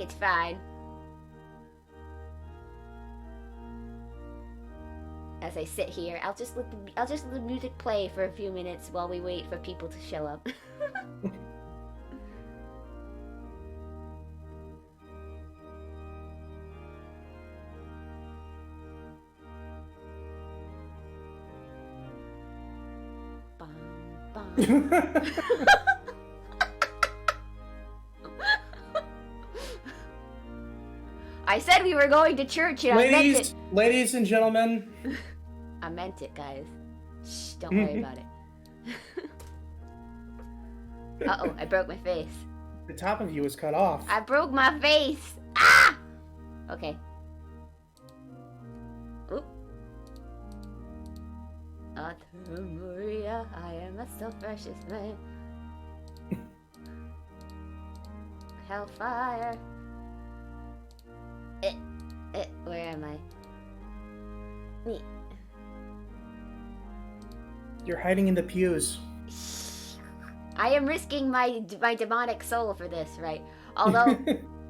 It's fine. As I sit here, I'll just let the music play for a few minutes while we wait for people to show up. Bum, bum. I said we were going to church and I meant it. Ladies and gentlemen. I meant it, guys. Shh, don't worry about it. Uh-oh, I broke my face. The top of you is cut off. I broke my face! Ah! Okay. Oop. Ave Maria, I am a self-precious man. Hellfire. Where am I? You're hiding in the pews. I am risking my demonic soul for this, right? Although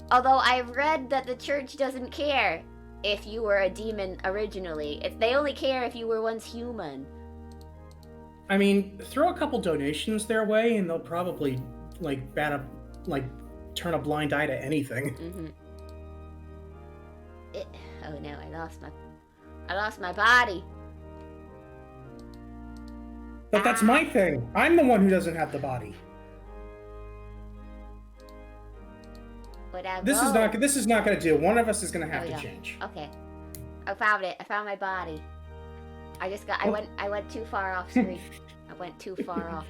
I've read that the church doesn't care if you were a demon originally. They only care if you were once human. I mean, throw a couple donations their way, and they'll probably turn a blind eye to anything. Mm-hmm. Oh no! I lost my body. But that's my thing. I'm the one who doesn't have the body. This is not going to do. One of us is going to have to change. Okay. I found it. I found my body. I went too far off screen. I went too far off.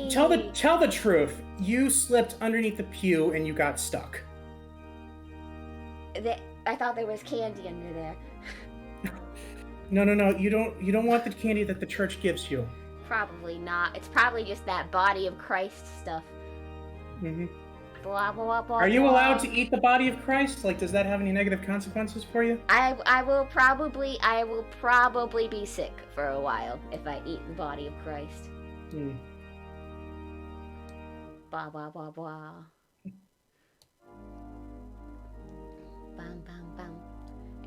Tell the truth. You slipped underneath the pew and you got stuck. I thought there was candy under there. No. You don't want the candy that the church gives you. Probably not. It's probably just that body of Christ stuff. Mm-hmm. Blah, blah, blah, Are you allowed to eat the body of Christ? Like, does that have any negative consequences for you? I will probably be sick for a while if I eat the body of Christ. Hmm. Blah, blah, blah, blah. Bum, bum, bum.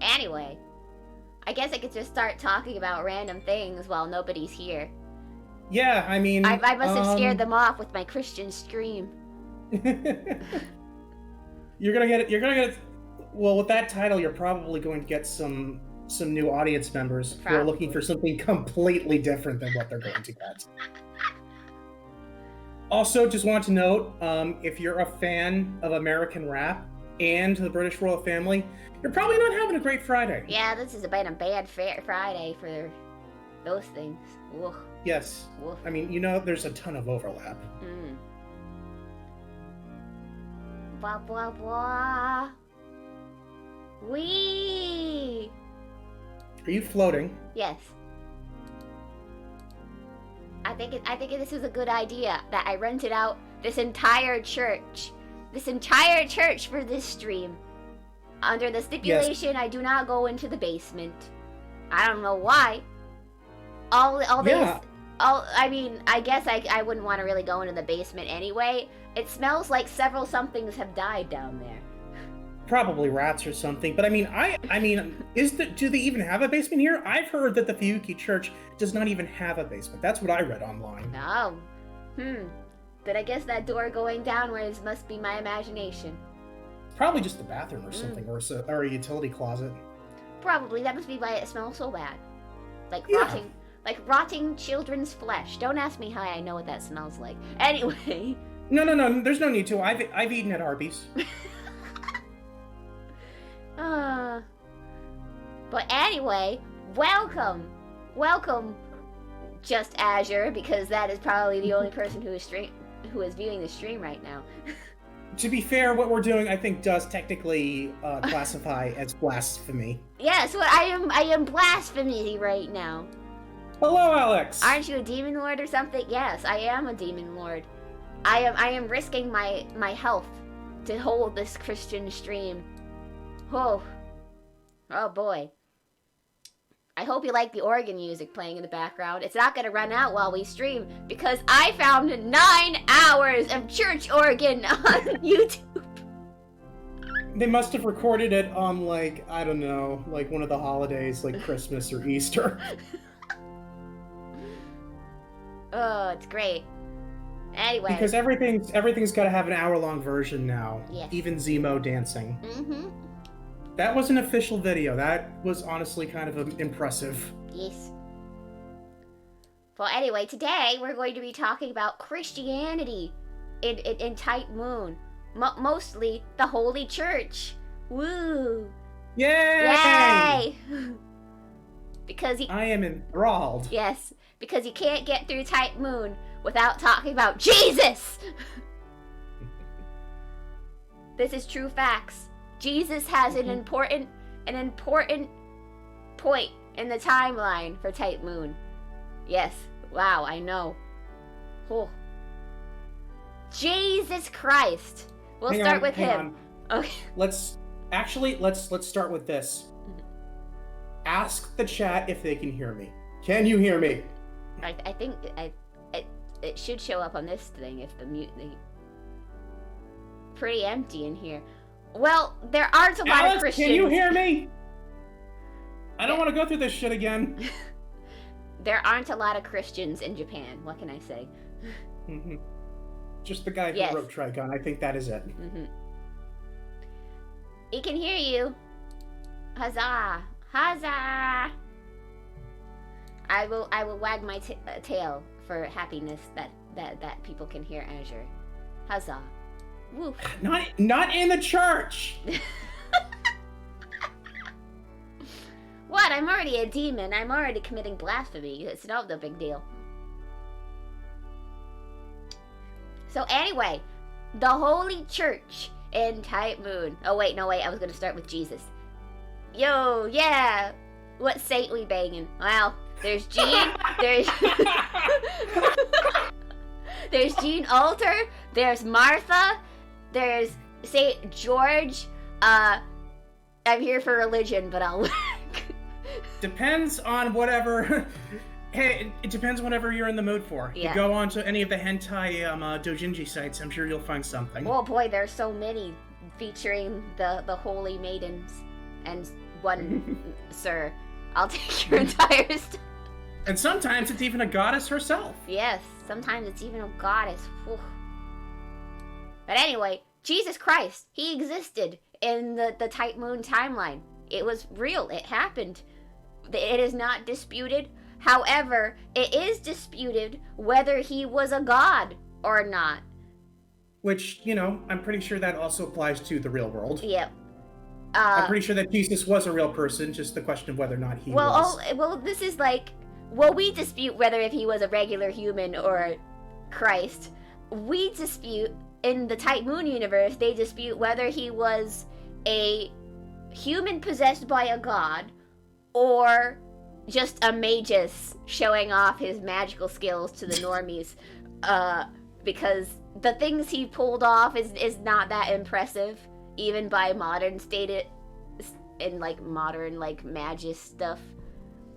Anyway, I guess I could just start talking about random things while nobody's here. Yeah, I mean... I must have scared them off with my Christian scream. You're gonna get... Well, with that title, you're probably going to get some new audience members who are looking for something completely different than what they're going to get. Also, just want to note, if you're a fan of American rap and the British royal family, you're probably not having a great Friday. Yeah, this has been a bad Friday for those things. Ugh. Yes. Ugh. I mean, there's a ton of overlap. Mm. Blah, blah, blah. Wee! Are you floating? Yes. I think this is a good idea that I rented out this entire church for this stream. Under the stipulation, yes. I do not go into the basement. I don't know why. I mean, I guess I wouldn't want to really go into the basement anyway. It smells like several somethings have died down there. Probably rats or something. But I mean, do they even have a basement here? I've heard that the Fuyuki Church does not even have a basement. That's what I read online. Oh. But I guess that door going downwards must be my imagination. Probably just the bathroom or something, or a utility closet. Probably. That must be why it smells so bad. Rotting children's flesh. Don't ask me how I know what that smells like. Anyway. No. There's no need to. I've eaten at Arby's. But anyway, welcome, Just Azure, because that is probably the only person who is viewing the stream right now. To be fair, what we're doing, I think, does technically classify as blasphemy. Yes, well, I am blasphemy right now. Hello, Alex. Aren't you a demon lord or something? Yes, I am a demon lord. I am risking my health to hold this Christian stream. Oh boy. I hope you like the organ music playing in the background. It's not going to run out while we stream, because I found 9 hours of church organ on YouTube. They must have recorded it on, like, I don't know, like one of the holidays, like Christmas or Easter. Oh, it's great. Anyway. Because everything's got to have an hour-long version now. Yes. Even Zemo dancing. Mm-hmm. That was an official video. That was honestly kind of impressive. Yes. Well, anyway, today we're going to be talking about Christianity in Type Moon. Mostly the Holy Church. Woo! Yay! Yay! Because I am enthralled. Yes, because you can't get through Type Moon without talking about Jesus! This is true facts. Jesus has an important point in the timeline for Type Moon. Yes, wow, I know. Oh. Jesus Christ! We'll start with him. Okay. Let's start with this. Ask the chat if they can hear me. Can you hear me? I think it should show up on this thing if the mute. Pretty empty in here. Well, there aren't a lot of Christians. Can you hear me? I don't want to go through this shit again. There aren't a lot of Christians in Japan. What can I say? Mm-hmm. Just the guy who wrote Trigon. I think that is it. Mm-hmm. He can hear you. Huzzah! Huzzah! I will wag my tail for happiness that people can hear Azure. Huzzah! Woo! Not in the church. What? I'm already a demon. I'm already committing blasphemy. It's not the big deal. So anyway, the Holy Church in Type Moon. Oh wait, no wait. I was gonna start with Jesus. Yo, yeah. What saint we banging? Well, there's Jean. There's there's Jean Alter. There's Martha. There's Saint George. I'm here for religion, but I'll. Depends on whatever. Hey, it depends on whatever you're in the mood for. Yeah. You go on to any of the hentai doujinshi sites, I'm sure you'll find something. Oh boy, there's so many featuring the holy maidens and one sir. I'll take your entire stuff. And sometimes it's even a goddess herself. Yes, sometimes it's even a goddess. Whew. But anyway, Jesus Christ, he existed in the Type Moon timeline. It was real. It happened. It is not disputed. However, it is disputed whether he was a god or not. Which, I'm pretty sure that also applies to the real world. Yep. I'm pretty sure that Jesus was a real person, just the question of whether or not he was. Well, this is like, we dispute whether if he was a regular human or Christ. We dispute, in the Type Moon universe, they dispute whether he was a human possessed by a god or just a magus showing off his magical skills to the normies. Because the things he pulled off is not that impressive, even by modern stated in modern magus stuff.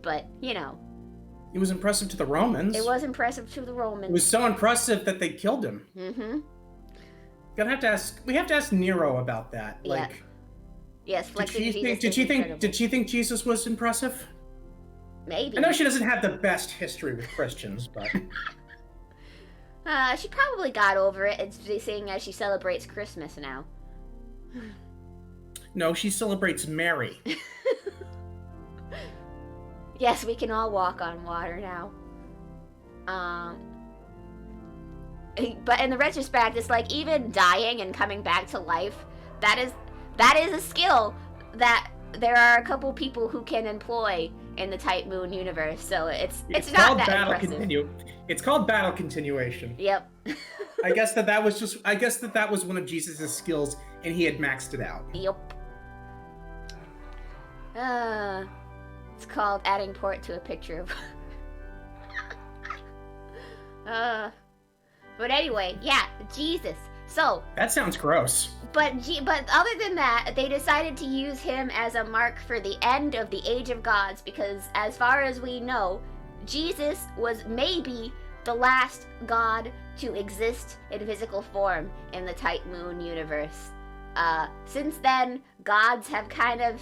But it was impressive to the Romans. It was impressive to the Romans. It was so impressive that they killed him. Mm-hmm. We have to ask Nero about that. Yeah. Yes, did she think Jesus was impressive? Maybe. I know she doesn't have the best history with Christians, but she probably got over it. It's seeing as she celebrates Christmas now. No, she celebrates Mary. Yes, we can all walk on water now. But in the retrospect, it's like even dying and coming back to life, that is a skill that there are a couple people who can employ in the Type Moon universe. So it's not that impressive. It's called battle continuation. Yep. I guess that was one of Jesus' skills, and he had maxed it out. Yep. It's called adding port to a picture of. But anyway, yeah, Jesus. So that sounds gross. But other than that, they decided to use him as a mark for the end of the Age of Gods because, as far as we know, Jesus was maybe the last god to exist in physical form in the Type Moon universe. Since then, gods have kind of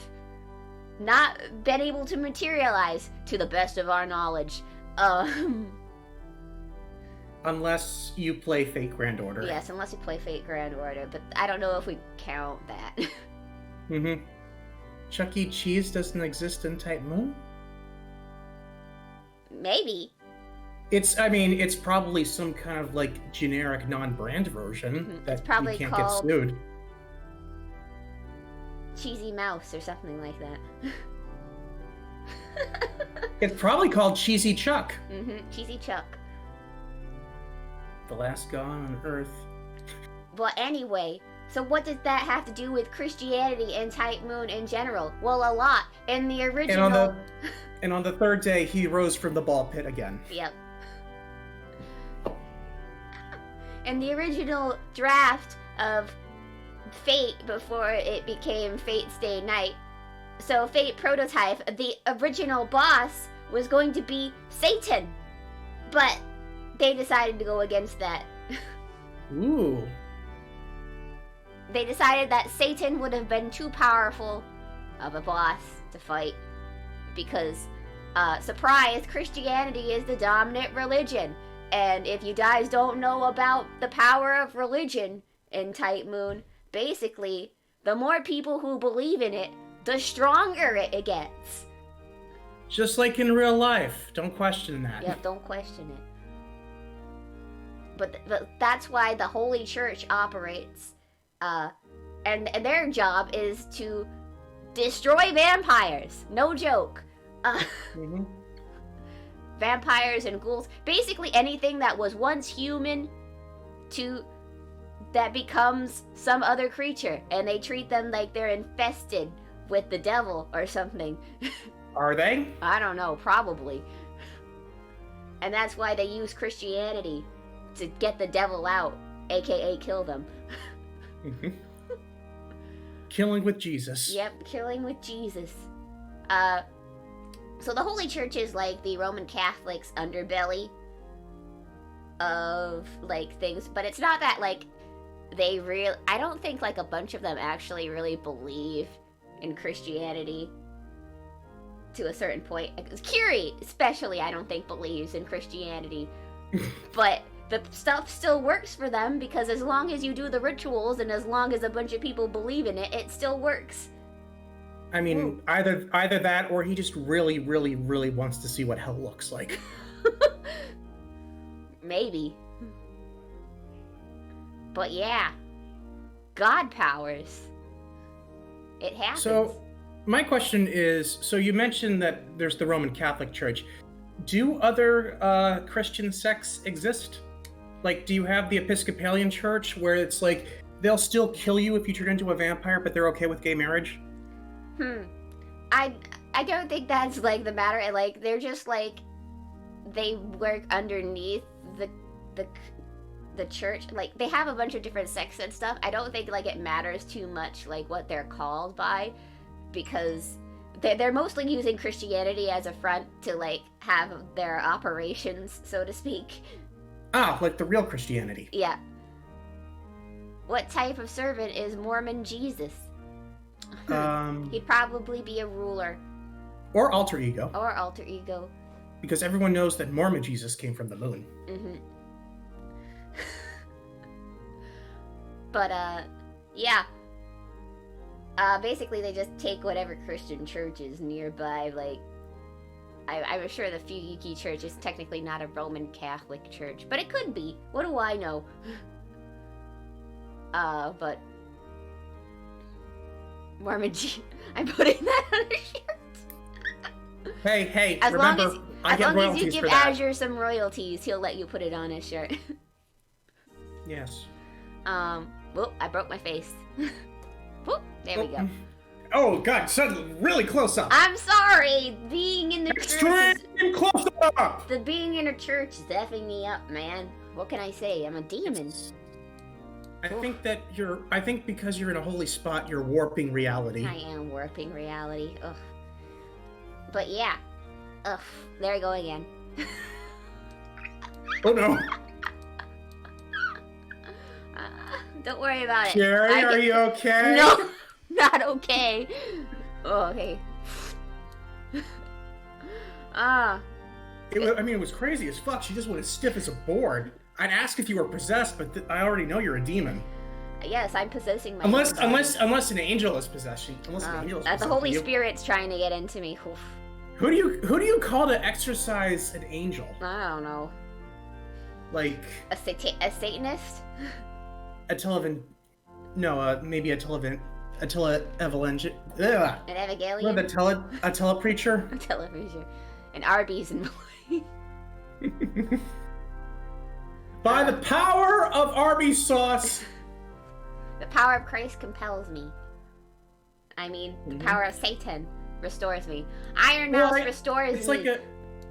not been able to materialize to the best of our knowledge. Unless you play Fate Grand Order. Yes, unless you play Fate Grand Order, but I don't know if we count that. Mm-hmm. Chuck E. Cheese doesn't exist in Type Moon? Maybe. It's probably some kind of, like, generic non-brand version that probably you can't called get sued. Cheesy Mouse or something like that. It's probably called Cheesy Chuck. Cheesy Chuck. The last god on Earth. But anyway, so what does that have to do with Christianity and Type Moon in general? Well, a lot. In the original... And on the third day, he rose from the ball pit again. Yep. In the original draft of Fate, before it became Fate Stay Night, so Fate Prototype, the original boss was going to be Satan. But they decided to go against that. Ooh. They decided that Satan would have been too powerful of a boss to fight. Because, surprise, Christianity is the dominant religion. And if you guys don't know about the power of religion in Type Moon, basically, the more people who believe in it, the stronger it gets. Just like in real life. Don't question that. Yep, don't question it. But that's why the Holy Church operates. And their job is to destroy vampires. No joke. Vampires and ghouls. Basically anything that was once human that becomes some other creature. And they treat them like they're infested with the devil or something. Are they? I don't know, probably. And that's why they use Christianity to get the devil out, aka kill them. Killing with Jesus. Yep, killing with Jesus. So the Holy Church is like the Roman Catholics' underbelly of, like, things. But it's not that, like, I don't think, like, a bunch of them actually really believe in Christianity to a certain point. Curie, especially, I don't think believes in Christianity. But the stuff still works for them because as long as you do the rituals and as long as a bunch of people believe in it, it still works. I mean, either that or he just really, really, really wants to see what hell looks like. Maybe. But yeah. God powers. It happens. So, my question is, so you mentioned that there's the Roman Catholic Church. Do other Christian sects exist? Like, do you have the Episcopalian Church where it's like, they'll still kill you if you turn into a vampire, but they're okay with gay marriage? I don't think that's, like, the matter. Like, they're just, like, they work underneath the church. Like, they have a bunch of different sects and stuff. I don't think, like, it matters too much, like, what they're called by, because they're mostly using Christianity as a front to, like, have their operations, so to speak. Ah, like the real Christianity. Yeah. What type of servant is Mormon Jesus? He'd probably be a ruler. Or alter ego. Or alter ego. Because everyone knows that Mormon Jesus came from the moon. But, yeah. Basically, they just take whatever Christian church is nearby. Like, I'm sure the Fuyuki Church is technically not a Roman Catholic church, but it could be. What do I know? But Mormon I'm putting that on a shirt. Hey, as remember, as long as you give Azure some royalties, he'll let you put it on his shirt. Yes. Whoop, I broke my face. Whoop, there we go. Oh, God, suddenly, really close up. I'm sorry, being in the church close up! Being in a church is effing me up, man. What can I say? I'm a demon. I think because you're in a holy spot, you're warping reality. I am warping reality. Ugh. But yeah. Ugh. There I go again. Oh no. Don't worry about it. Sherry, are you okay? No, not okay. Oh, okay. It was crazy as fuck. She just went as stiff as a board. I'd ask if you were possessed, but I already know you're a demon. Yes, I'm possessing my. Unless an angel is possessing. The Holy Spirit's trying to get into me. Oof. Who do you call to exorcise an angel? I don't know. Like a Satanist? Maybe a televangelist. An Evangelion? What, a telepreacher? A telepreacher. An Arby's and By the power of Arby's sauce. The power of Christ compels me. I mean, the power of Satan restores me. Iron Mouse restores me.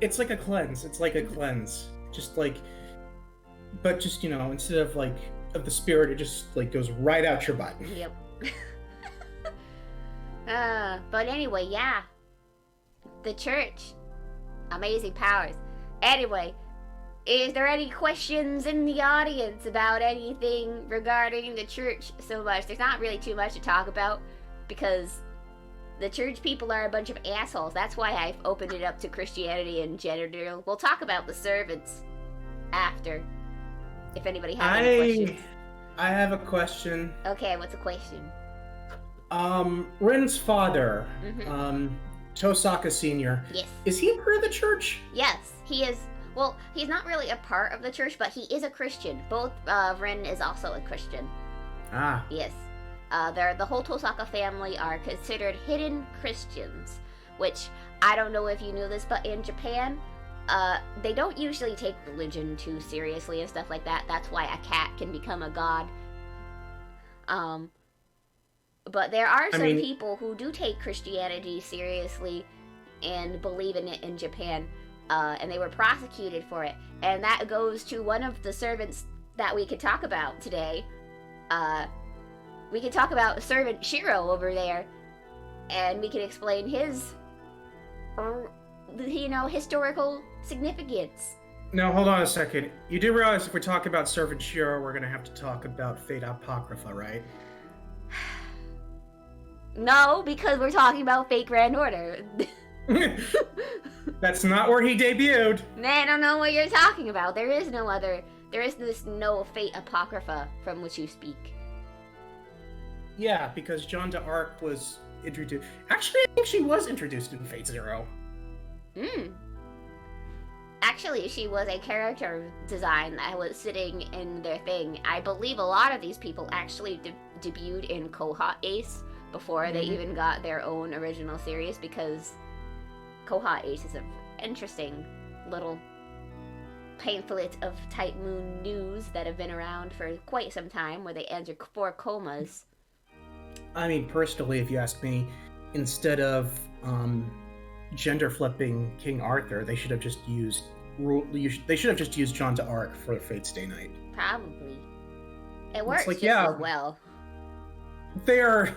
It's like a cleanse. It's like a cleanse. But instead of of the spirit, it just goes right out your butt. Yep. But anyway, yeah. The church. Amazing powers. Anyway, is there any questions in the audience about anything regarding the church so much? There's not really too much to talk about because the church people are a bunch of assholes. That's why I've opened it up to Christianity in general. We'll talk about the servants after, if anybody has any questions. I have a question. Okay, what's the question? Rin's father, Tosaka Sr. Yes. Is he a part of the church? Yes, he is. Well, he's not really a part of the church, but he is a Christian. Both Rin is also a Christian. Ah. Yes. The whole Tosaka family are considered hidden Christians, which I don't know if you knew this, but in Japan, they don't usually take religion too seriously and stuff like that. That's why a cat can become a god. But there are some people who do take Christianity seriously and believe in it in Japan, and they were prosecuted for it. And that goes to one of the servants that we could talk about today. We could talk about servant Shiro over there, and we could explain his, historical significance. No, hold on a second. You do realize if we talk about servant Shiro, we're going to have to talk about Fate Apocrypha, right? No, because we're talking about Fate Grand Order. That's not where he debuted. I don't know what you're talking about. There is no Fate Apocrypha from which you speak. Yeah, because Jeanne d'Arc was introduced. Actually, I think she was introduced in Fate Zero. Actually, she was a character design that was sitting in their thing. I believe a lot of these people actually debuted in Koha Ace before they even got their own original series, because Koha Ace is an interesting little pamphlet of Type Moon news that have been around for quite some time, where they answer 4 comas. I mean, personally, if you ask me, instead of gender flipping King Arthur, they should have just used Jeanne d'Arc for Fate's Day Night. Probably. It works as well. They're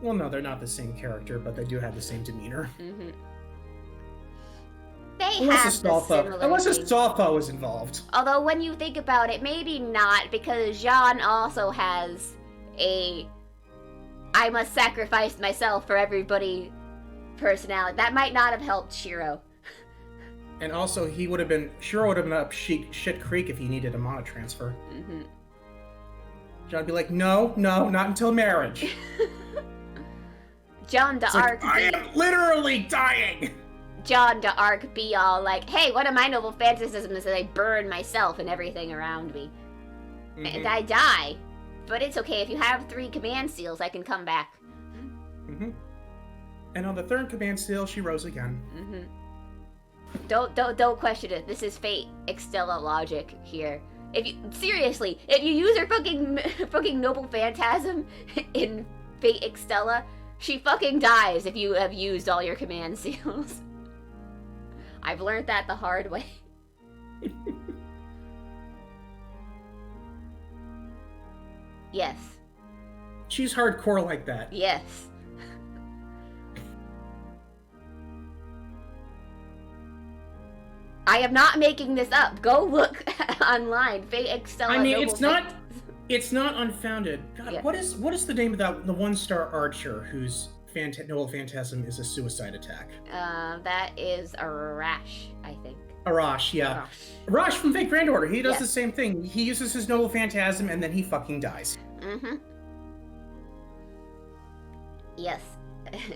not the same character, but they do have the same demeanor. Mm-hmm. Unless Astolfo was involved. Although when you think about it, maybe not, because Jeanne also has a I must sacrifice myself for everybody personality. That might not have helped Shiro. And also, Shiro would have been up shit creek if he needed a mana transfer. Mm-hmm. Jeanne would be like, no, not until marriage. Jeanne d'Arc. I am literally dying. Jeanne d'Arc be all like, hey, one of my noble fantasisms is that I burn myself and everything around me. And I die. But it's okay, if you have 3 command seals, I can come back. And on the 3rd command seal, she rose again. Don't question it. This is Fate Extella logic here. If you use her fucking noble phantasm in Fate Extella, she fucking dies if you have used all your command seals. I've learned that the hard way. Yes. She's hardcore like that. Yes. I am not making this up. Go look online. Fate Extella. I mean, it's not. It's not unfounded. God, Yeah. what is the name of the one-star archer whose noble phantasm is a suicide attack? That is a rash, I think. Arash, yeah. Arash. Arash from Fate Grand Order. He does Yeah. the same thing. He uses his noble phantasm and then he fucking dies. Mm-hmm. Yes.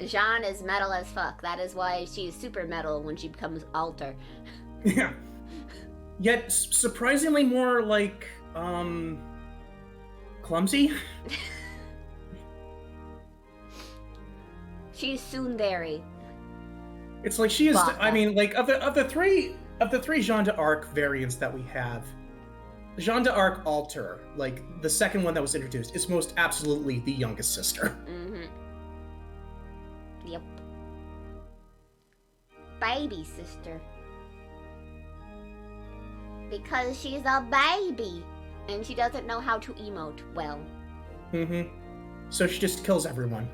Jeanne is metal as fuck. That is why she's super metal when she becomes alter. Yeah. Yet surprisingly more like clumsy. She's tsundere. It's like she is. Baka. I mean, like of the three Jeanne d'Arc variants that we have, Jeanne d'Arc Alter, like the second one that was introduced, is most absolutely the youngest sister. Mm-hmm. Yep. Baby sister. Because she's a baby. And she doesn't know how to emote well. Mm-hmm. So she just kills everyone.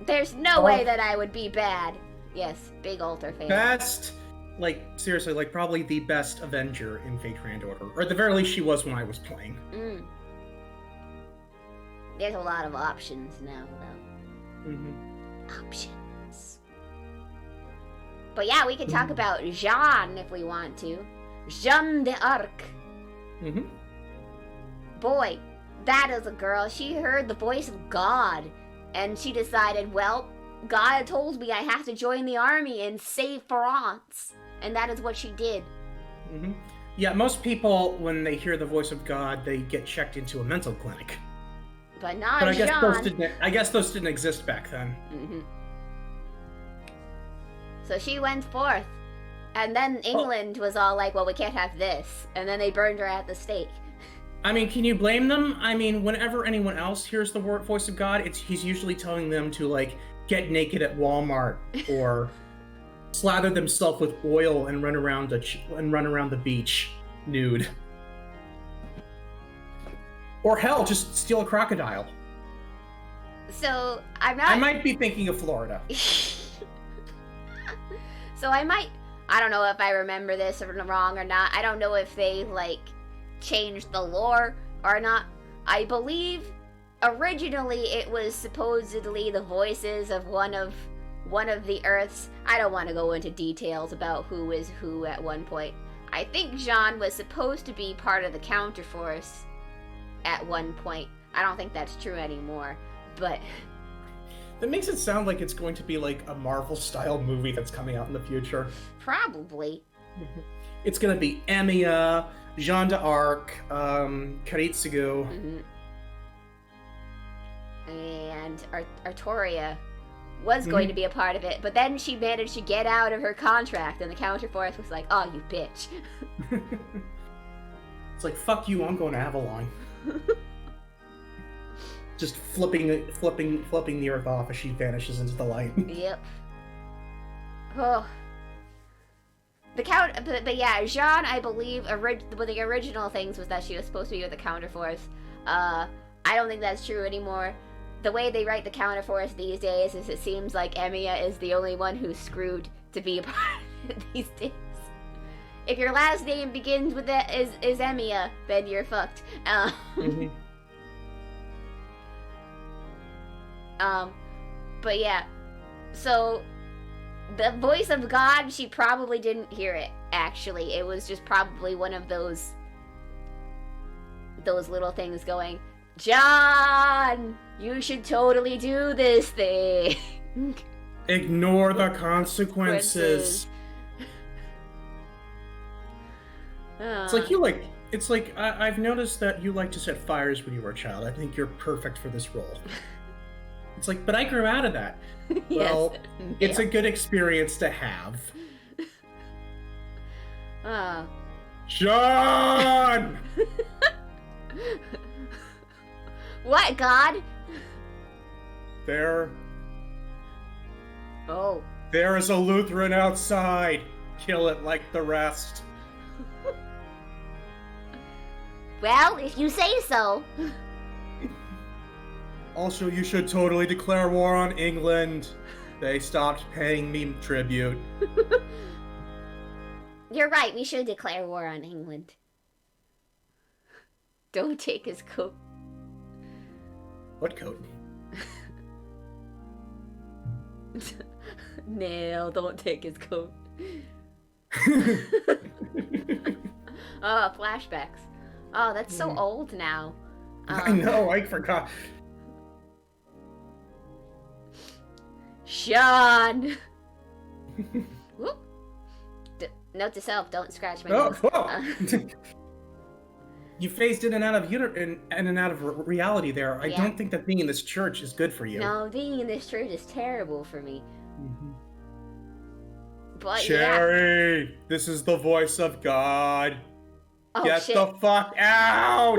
There's no way that I would be bad. Yes, big alter fan. Best, like seriously, like probably the best Avenger in Fate Grand Order, or at the very least, she was when I was playing. There's a lot of options now, though. Mm-hmm. Options. But yeah, we can talk about Jeanne if we want to. Jeanne d'Arc. Mm-hmm. Boy, that is a girl. She heard the voice of God, and she decided, well, God told me I have to join the army and save France. And that is what she did. Mm-hmm. Yeah, most people, when they hear the voice of God, they get checked into a mental clinic. But not But Jeanne. I guess those didn't exist back then. Mm-hmm. So she went forth. And then England was all like, well, we can't have this. And then they burned her at the stake. I mean, can you blame them? I mean, whenever anyone else hears the voice of God, he's usually telling them to, like, get naked at Walmart or slather themselves with oil and run around the beach nude. Or hell, just steal a crocodile. So I'm not. I might be thinking of Florida. So I don't know if I remember this wrong or not. I don't know if they, like, changed the lore or not. I believe originally it was supposedly the voices of one of the Earths. I don't want to go into details about who is who at one point. I think Jeanne was supposed to be part of the Counterforce at one point. I don't think that's true anymore, but That makes it sound like it's going to be like a Marvel-style movie that's coming out in the future. probably. It's going to be Emiya, Jeanne d'Arc, Karitsugu. Mm-hmm. And Artoria was going to be a part of it, but then she managed to get out of her contract, and the Counterforce was like, "Oh, you bitch." It's like, fuck you, I'm going to Avalon. Just flipping the Earth off as she vanishes into the light. Yep. Oh. But yeah, Jeanne, I believe, the original things was that she was supposed to be with the Counterforce. I don't think that's true anymore. The way they write the Counterforce these days is it seems like Emiya is the only one who's screwed to be a part of it these days. If your last name begins with that is Emiya, then you're fucked. Mm-hmm. But yeah, so the voice of God, she probably didn't hear it, actually. It was just probably one of those little things going, "John, you should totally do this thing." Ignore the consequences. It's like I've noticed that you like to set fires when you were a child. I think you're perfect for this role. It's like, but I grew out of that. Yes. Well, it's a good experience to have. John! What, God? There Oh. is a Lutheran outside. Kill it like the rest. Well, if you say so. Also, you should totally declare war on England. They stopped paying me tribute. You're right, we should declare war on England. Don't take his coat. What coat? Nail, don't take his coat. Oh, flashbacks. Oh, that's so old now. I know, I forgot. Sean! Whoop. Note to self, don't scratch my nose. You phased in and out of reality there. I don't think that being in this church is good for you. No, being in this church is terrible for me. Mm-hmm. But Cherry, this is the voice of God. Oh, Get shit. the fuck out!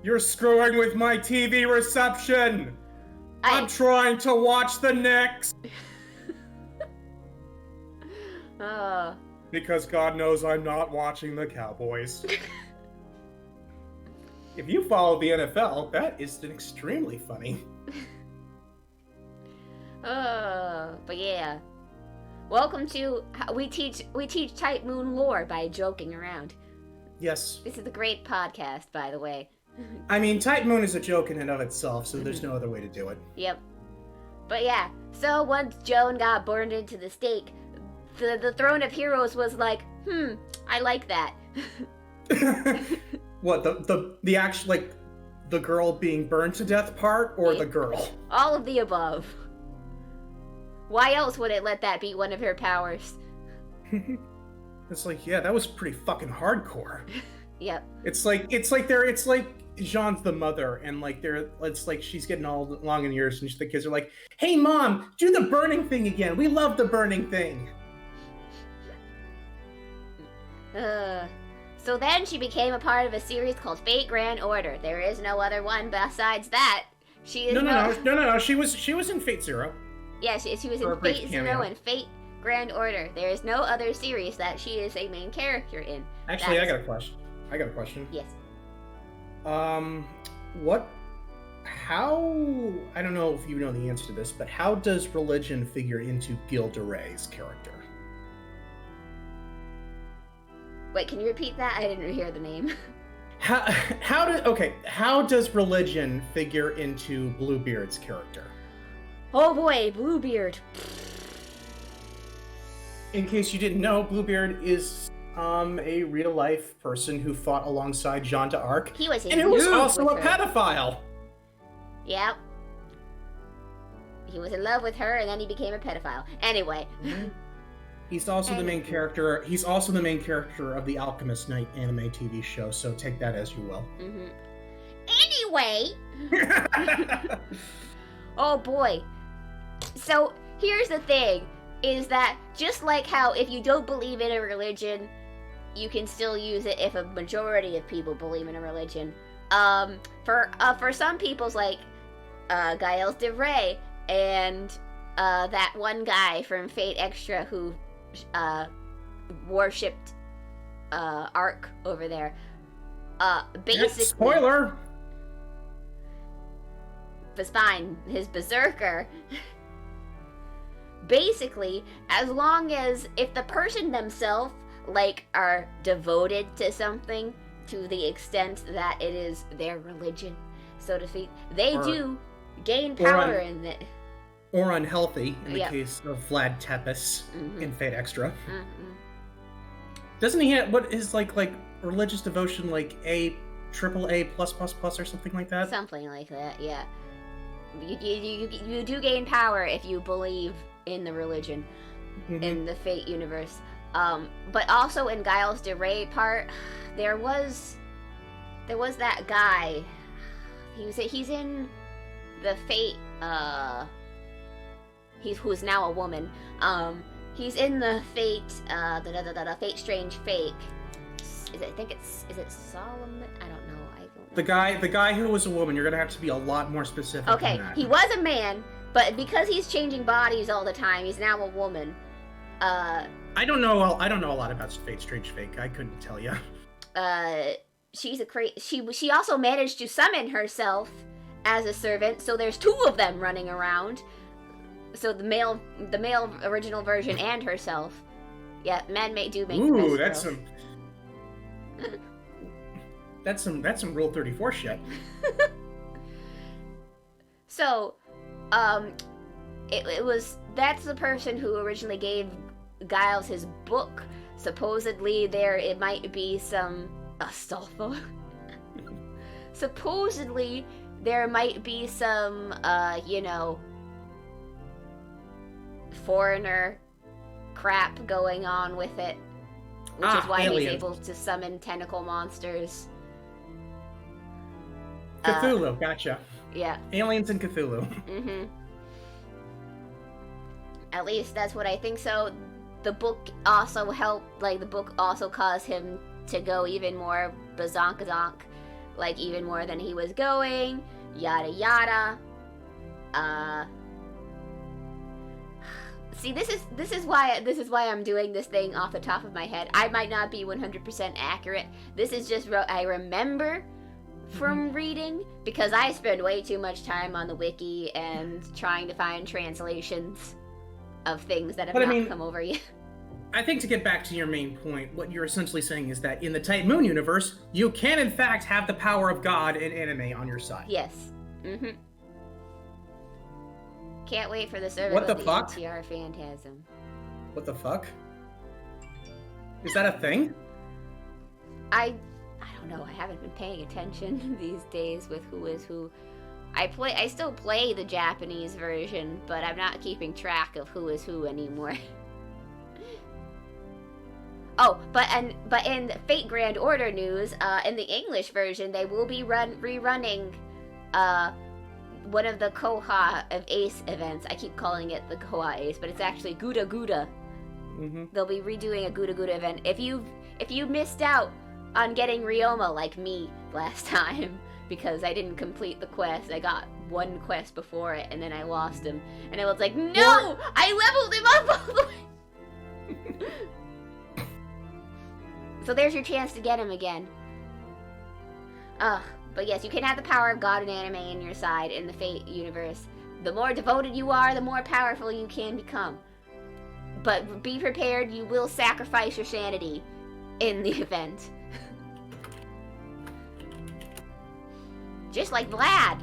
You're screwing with my TV reception. I'm trying to watch the Knicks. Because God knows I'm not watching the Cowboys. If you follow the NFL, that is extremely funny. But yeah. Welcome to we teach Type Moon lore by joking around. Yes. This is a great podcast, by the way. I mean, Type Moon is a joke in and of itself, so there's no other way to do it. Yep. But yeah, so once Joan got burned into the stake, the Throne of Heroes was like, I like that. What, the actual, like, the girl being burned to death part, or the girl? All of the above. Why else would it let that be one of her powers? It's like, yeah, that was pretty fucking hardcore. Yep. It's like Jean's the mother, and like it's like she's getting all along in years, and the kids are like, "Hey, Mom, do the burning thing again. We love the burning thing." So then she became a part of a series called Fate Grand Order. There is no other one besides that. She is no. She was in Fate Zero. Yeah, she was in Fate Zero and Fate Grand Order. There is no other series that she is a main character in. Actually, I got a question. Yes. How, I don't know if you know the answer to this, but how does religion figure into Gilda Ray's character? Wait, can you repeat that? I didn't hear the name. How does religion figure into Bluebeard's character? Oh boy, Bluebeard. In case you didn't know, Bluebeard is a real-life person who fought alongside Jeanne d'Arc. He was and who was also a pedophile. Yep. He was in love with her, and then he became a pedophile. Anyway. He's also the main character. He's also the main character of the Alchemist Knight anime TV show. So take that as you will. Anyway. Oh boy. So here's the thing: is that just like how if you don't believe in a religion, you can still use it if a majority of people believe in a religion. For some people's like Gael de Ray and that one guy from Fate Extra who worshipped Arc over there. Basically, spoiler. But fine, his berserker. Basically, as long as if the person themselves like are devoted to something to the extent that it is their religion, so to speak, they do gain power in it. Or unhealthy, in the case of Vlad Tepes in Fate Extra. Doesn't he have, what is like religious devotion, like AAA+++ or something like that? Something like that, yeah. You do gain power if you believe in the religion, in the Fate universe. But also in Giles de Ray part, there was that guy. He's in the Fate, who's now a woman. He's in the Fate, Fate Strange Fake. Is it Solomon? I don't know. The guy who was a woman. You're gonna have to be a lot more specific. Okay, than that. he was a man, but because he's changing bodies all the time, he's now a woman. I don't know a lot about Fate Strange Fake. I couldn't tell you. She also managed to summon herself as a servant, so there's two of them running around. So the male original version and herself. Yeah, men do make the best Ooh, girls. that's some Rule 34 shit. So, that's the person who originally gave Giles his book. Supposedly it might be some Astolfo. Supposedly there might be some foreigner crap going on with it, which is why aliens. he's able to summon tentacle monsters. Cthulhu, gotcha. Yeah. Aliens and Cthulhu. Mm-hmm. At least that's what I think. So the book also helped, the book also caused him to go even more bazonkazonk, even more than he was going, yada yada. See, this is why I'm doing this thing off the top of my head. I might not be 100% accurate. This is just what I remember from reading, because I spend way too much time on the wiki and trying to find translations of things that have not come over yet. I think to get back to your main point, what you're essentially saying is that in the Type Moon universe, you can in fact have the power of God in anime on your side. Yes. Mm-hmm. Can't wait for the service What the of the fuck? NTR Phantasm. What the fuck? Is that a thing? I don't know. I haven't been paying attention these days with who is who. I still play the Japanese version, but I'm not keeping track of who is who anymore. Oh, but in Fate Grand Order news, in the English version, they will be rerunning one of the Koha of Ace events. I keep calling it the Koha Ace, but it's actually Guda Guda. Mm-hmm. They'll be redoing a Guda Guda event. If you missed out on getting Ryoma like me last time, because I didn't complete the quest, I got one quest before it, and then I lost him. And I was like, no! I leveled him up all the way! So there's your chance to get him again. But yes, you can have the power of God and anime in your side in the Fate universe. The more devoted you are, the more powerful you can become. But be prepared, you will sacrifice your sanity in the event. Just like Vlad.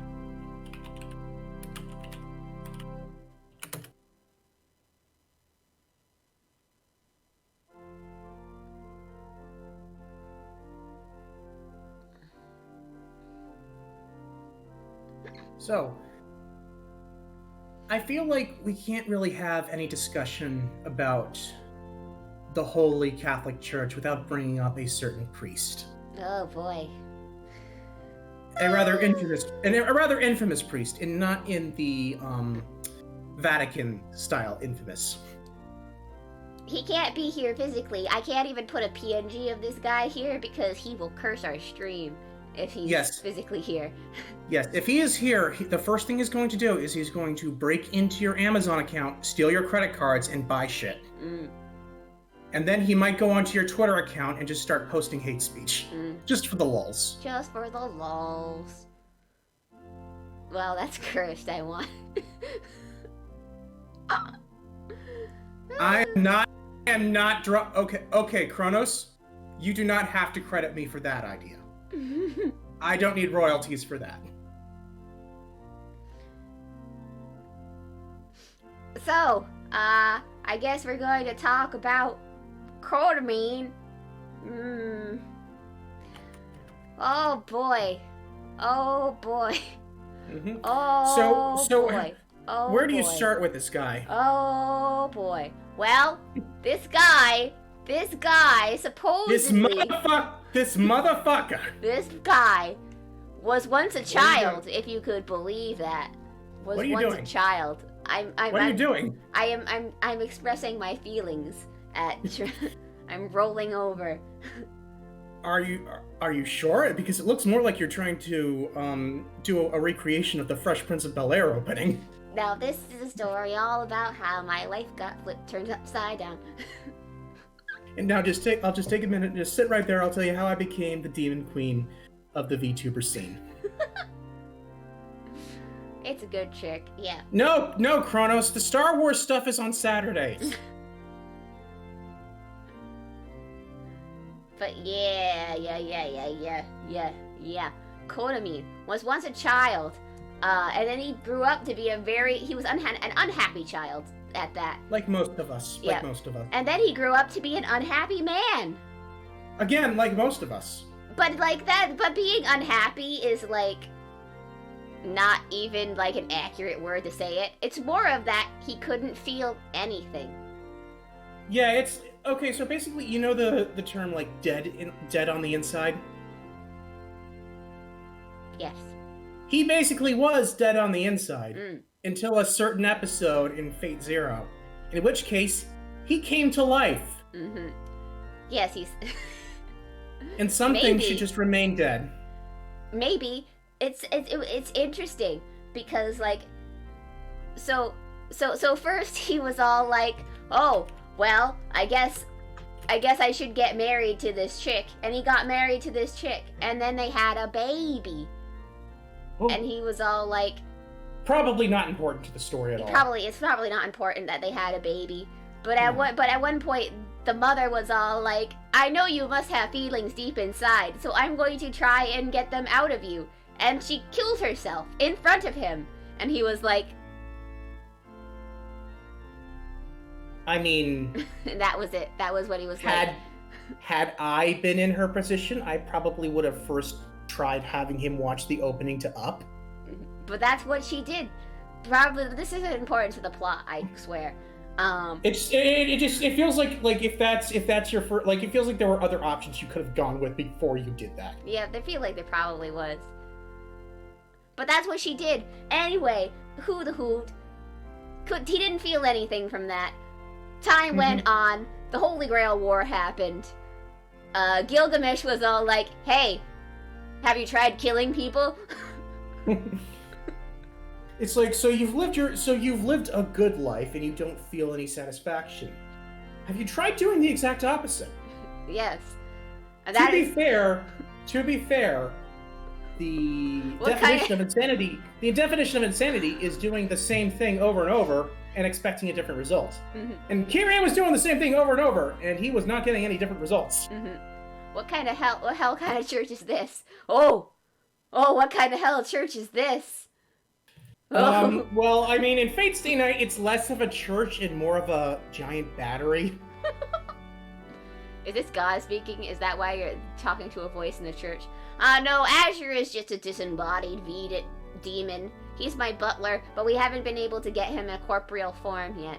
So, I feel like we can't really have any discussion about the Holy Catholic Church without bringing up a certain priest. Oh boy. A rather infamous priest, and not in the Vatican style infamous. He can't be here physically. I can't even put a PNG of this guy here because he will curse our stream if he's physically here. Yes, if he is here, the first thing he's going to do is he's going to break into your Amazon account, steal your credit cards, and buy shit. Mm. And then he might go onto your Twitter account and just start posting hate speech. Just for the lulz. Just for the lulz. Well, that's cursed, I want. I am not okay, Kronos, you do not have to credit me for that idea. I don't need royalties for that. So, I guess we're going to talk about Quatermain. Oh boy. Oh boy. Mm-hmm. Oh so boy. Oh, where do you boy. start with this guy? Oh boy. Well, this guy supposedly This motherfucker. This guy was once a child, if you could believe that. Was What are you once doing? a child. What are you doing? I'm expressing my feelings at I'm rolling over. Are you sure? Because it looks more like you're trying to do a recreation of the Fresh Prince of Bel-Air opening. Now this is a story all about how my life got turned upside down. And now I'll just take a minute and just sit right there. I'll tell you how I became the demon queen of the VTuber scene. It's a good trick, yeah. No, Kronos. The Star Wars stuff is on Saturdays. But yeah. Kotamine was once a child, and then he grew up to be he was an unhappy child at that. Like most of us. Yeah. Like most of us. And then he grew up to be an unhappy man. Again, like most of us. But being unhappy is like not even like an accurate word to say it. It's more of that he couldn't feel anything. Yeah, it's okay. So basically, you know the term like dead on the inside. Yes. He basically was dead on the inside Mm. until a certain episode in Fate Zero, in which case he came to life, Mm-hmm. Yes, he's. and some things Maybe. should just remain dead. Maybe it's interesting because like, so first he was all like, oh well, I guess I should get married to this chick, and he got married to this chick, and then they had a baby. Oh. And he was all like, Probably not important to the story at all. it's probably not important that they had a baby. But at one point the mother was all like, I know you must have feelings deep inside, so I'm going to try and get them out of you. And she killed herself in front of him. And he was like, I mean, that was it. That was what he was like. had I been in her position, I probably would have first tried having him watch the opening to Up. But that's what she did. Probably this isn't important to the plot, I swear. It feels like if that's your first, like, it feels like there were other options you could have gone with before you did that. Yeah, I feel like there probably was. But that's what she did. Anyway, who the hoot? He didn't feel anything from that. Time went on. The Holy Grail War happened. Gilgamesh was all like, hey, have you tried killing people? It's like, so you've lived a good life and you don't feel any satisfaction. Have you tried doing the exact opposite? Yes. And To be fair, the definition of insanity is doing the same thing over and over and expecting a different result. Mm-hmm. And Kirian was doing the same thing over and over, and he was not getting any different results. Mm-hmm. What hell kind of church is this? Oh, what kind of hell church is this? Well, I mean, in Fate Stay Night, it's less of a church and more of a giant battery. Is this God speaking? Is that why you're talking to a voice in the church? No, Azure is just a disembodied demon. He's my butler, but we haven't been able to get him in a corporeal form yet.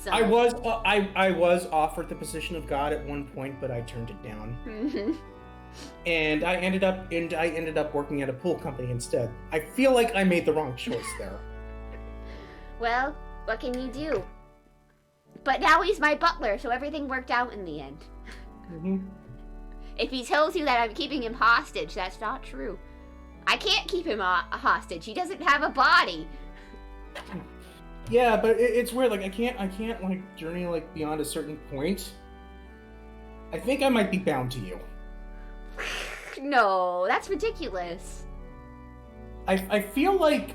So. I was offered the position of God at one point, but I turned it down. Mm-hmm. And I ended up working at a pool company instead. I feel like I made the wrong choice there. Well, what can you do? But now he's my butler, so everything worked out in the end. Mm-hmm. If he tells you that I'm keeping him hostage, that's not true. I can't keep him hostage. He doesn't have a body. Yeah, but it's weird. Like I can't like journey like beyond a certain point. I think I might be bound to you. No, that's ridiculous. I feel like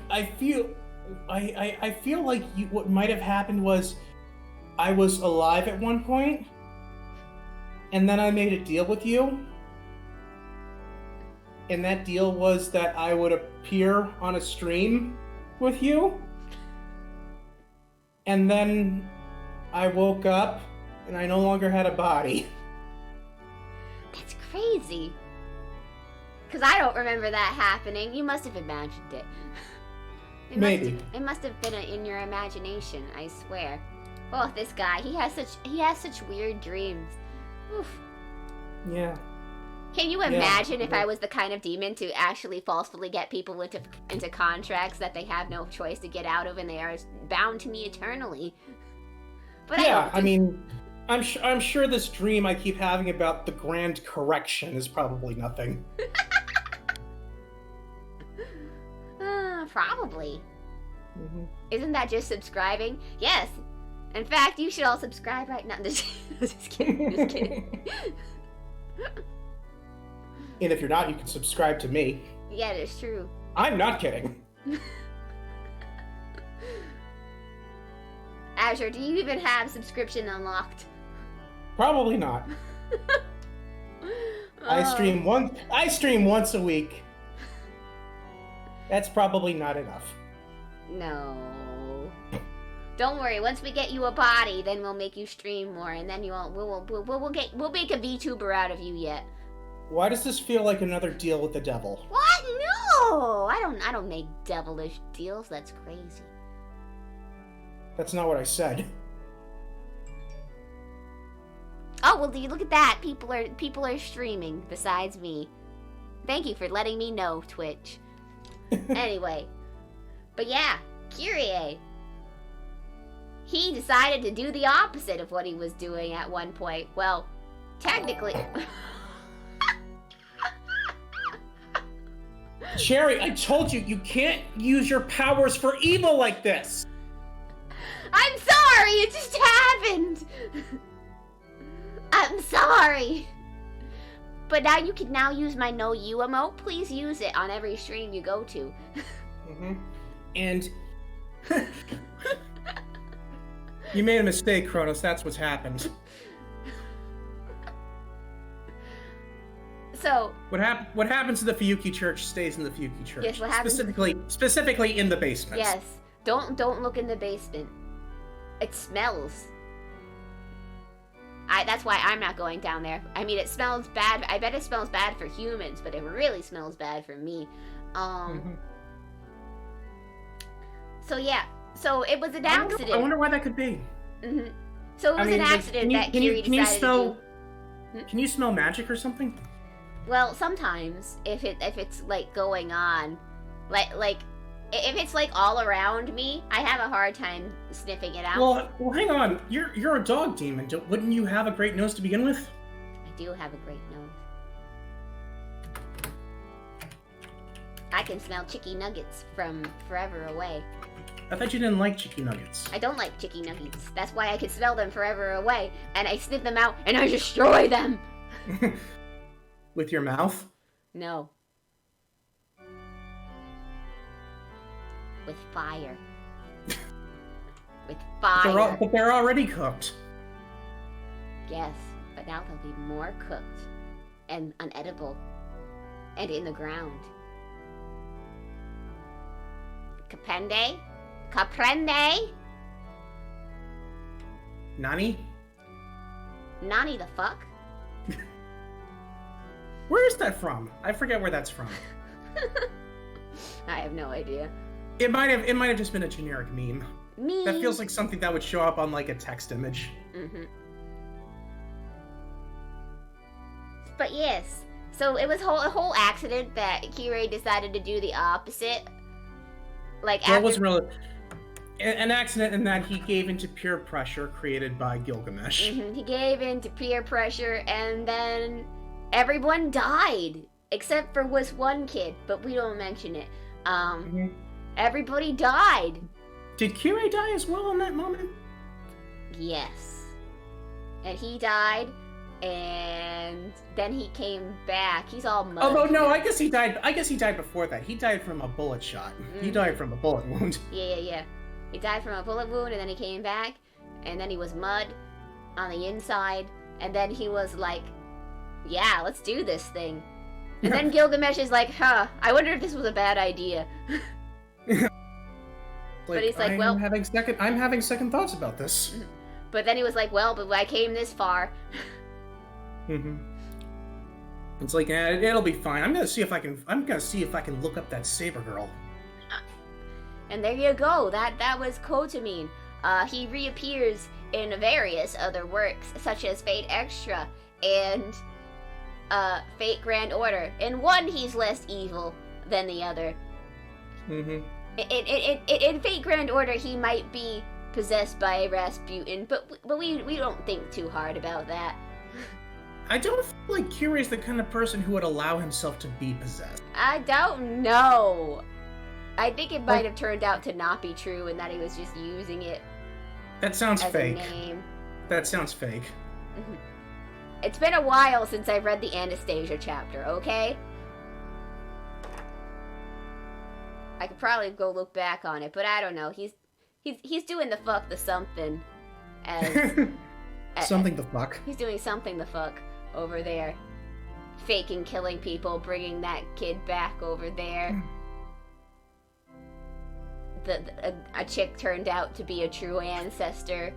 what might have happened was I was alive at one point, and then I made a deal with you. And that deal was that I would appear on a stream with you. And then I woke up and I no longer had a body. That's crazy. Because I don't remember that happening. You must have imagined it. Maybe. It must have been in your imagination, I swear. Oh, this guy, he has such weird dreams. Oof. Yeah. Can you imagine if I was the kind of demon to actually forcefully get people into contracts that they have no choice to get out of and they are bound to me eternally? But yeah, I mean, I'm sure this dream I keep having about the Grand Correction is probably nothing. Probably. Mm-hmm. Isn't that just subscribing? Yes. In fact, you should all subscribe right now. Just kidding. Just kidding. And if you're not, you can subscribe to me. Yeah, it's true. I'm not kidding. Azure, do you even have subscription unlocked? Probably not. I stream once a week. That's probably not enough. No. Don't worry. Once we get you a body, then we'll make you stream more, and then we'll make a VTuber out of you yet. Why does this feel like another deal with the devil? What? No! I don't make devilish deals. That's crazy. That's not what I said. Oh well, look at that. People are streaming besides me. Thank you for letting me know, Twitch. Anyway, but yeah, Kyrie. He decided to do the opposite of what he was doing at one point. Well, technically. Cherry, I told you, you can't use your powers for evil like this! I'm sorry, it just happened! I'm sorry! But now you can use my no you emote. Please use it on every stream you go to. Mm-hmm. And... you made a mistake, Kronos, that's what's happened. So what happens to the Fuyuki Church stays in the Fuyuki Church. Yes, what happens specifically in the basement. Yes. Don't look in the basement. It smells. That's why I'm not going down there. I mean, it smells bad. I bet it smells bad for humans, but it really smells bad for me. So yeah. So it was an accident. I wonder why that could be. Mm-hmm. So it was an accident that Kiri decided to do. Can you smell magic or something? Well, sometimes if it's like going on, like if it's like all around me, I have a hard time sniffing it out. Well, hang on. You're a dog demon. Wouldn't you have a great nose to begin with? I do have a great nose. I can smell chicky nuggets from forever away. I thought you didn't like chicky nuggets. I don't like chicky nuggets. That's why I can smell them forever away, and I sniff them out and I destroy them. With your mouth? No. With fire. With fire. But they're already cooked. Yes, but now they'll be more cooked and unedible and in the ground. Comprende? Comprende? Nani? Nani the fuck? Where is that from? I forget where that's from. I have no idea. It might have just been a generic meme. Me. That feels like something that would show up on like a text image. Mm-hmm. But yes, so it was a whole accident that Kirei decided to do the opposite. Like well, it was really an accident in that he gave into peer pressure created by Gilgamesh. Mm-hmm. He gave into peer pressure, and then everyone died except for this one kid, but we don't mention it. Everybody died. Did Kirei die as well in that moment? Yes. And he died, and then he came back. He's all mud. Oh no, I guess he died. I guess he died before that. He died from a bullet shot. He died from a bullet wound. Yeah. He died from a bullet wound, and then he came back, and then he was mud on the inside, and then he was like, yeah, let's do this thing. And then Gilgamesh is like, I wonder if this was a bad idea. But he's like, well, I'm having second thoughts about this. But then he was like, well, but I came this far. It's like, it'll be fine. I'm gonna see if I can look up that Saber girl. And there you go. That was Kotamine. He reappears in various other works, such as Fate Extra and Fate Grand Order. In one, he's less evil than the other. In Fate Grand Order, he might be possessed by Rasputin, but we don't think too hard about that. I don't feel like Kirei's the kind of person who would allow himself to be possessed. I don't know. I think it might have turned out to not be true, and that he was just using it. That sounds as fake. A name. That sounds fake. It's been a while since I've read the Anastasia chapter, okay? I could probably go look back on it, but I don't know. He's doing the fuck the something. As something the fuck. He's doing something the fuck over there. faking killing people, bringing that kid back over there. A chick turned out to be a true ancestor.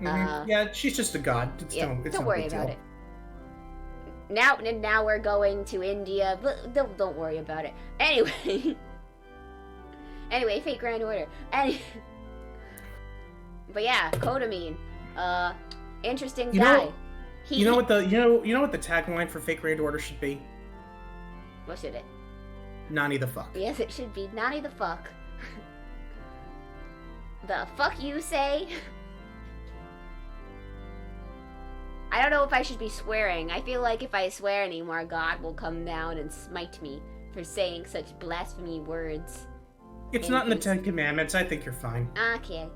Yeah, she's just a god. Don't worry about it. Now we're going to India. But don't worry about it. Anyway, fake Grand Order. But yeah, Kodamine. Interesting guy. You know what the tagline for fake Grand Order should be? What should it? Nani the fuck. Yes, it should be Nani the fuck. The fuck you say? I don't know if I should be swearing. I feel like if I swear anymore, God will come down and smite me for saying such blasphemy words. It's not in the Ten Commandments. I think you're fine. Okay.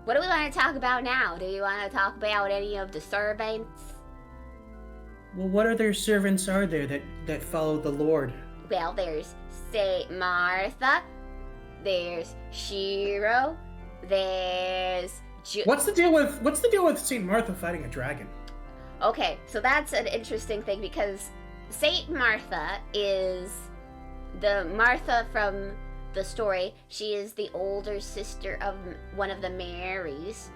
What do we want to talk about now? Do you want to talk about any of the servants? Well, what other servants are there that follow the Lord? Well, there's Saint Martha. There's Shiro. There's What's the deal with Saint Martha fighting a dragon? Okay, so that's an interesting thing because Saint Martha is the Martha from the story. She is the older sister of one of the Marys,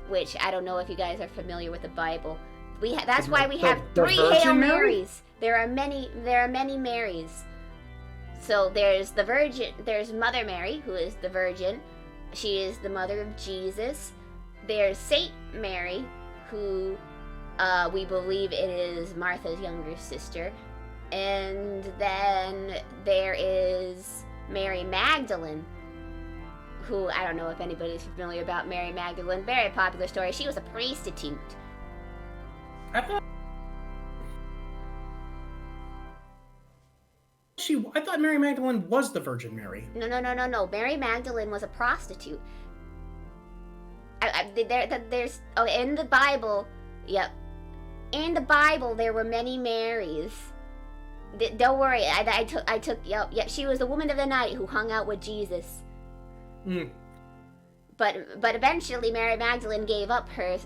which I don't know if you guys are familiar with the Bible. That's why we have three Hail Marys. There are many Marys. So there's the Virgin. There's Mother Mary, who is the Virgin. She is the mother of Jesus. There's Saint Mary, who we believe it is Martha's younger sister. And then there is Mary Magdalene, who I don't know if anybody's familiar about Mary Magdalene. Very popular story. She was a prostitute. I thought Mary Magdalene was the Virgin Mary. No. Mary Magdalene was a prostitute. In the Bible, yep. In the Bible, there were many Marys. Don't worry, I took, yep. She was the woman of the night who hung out with Jesus. But eventually, Mary Magdalene gave up her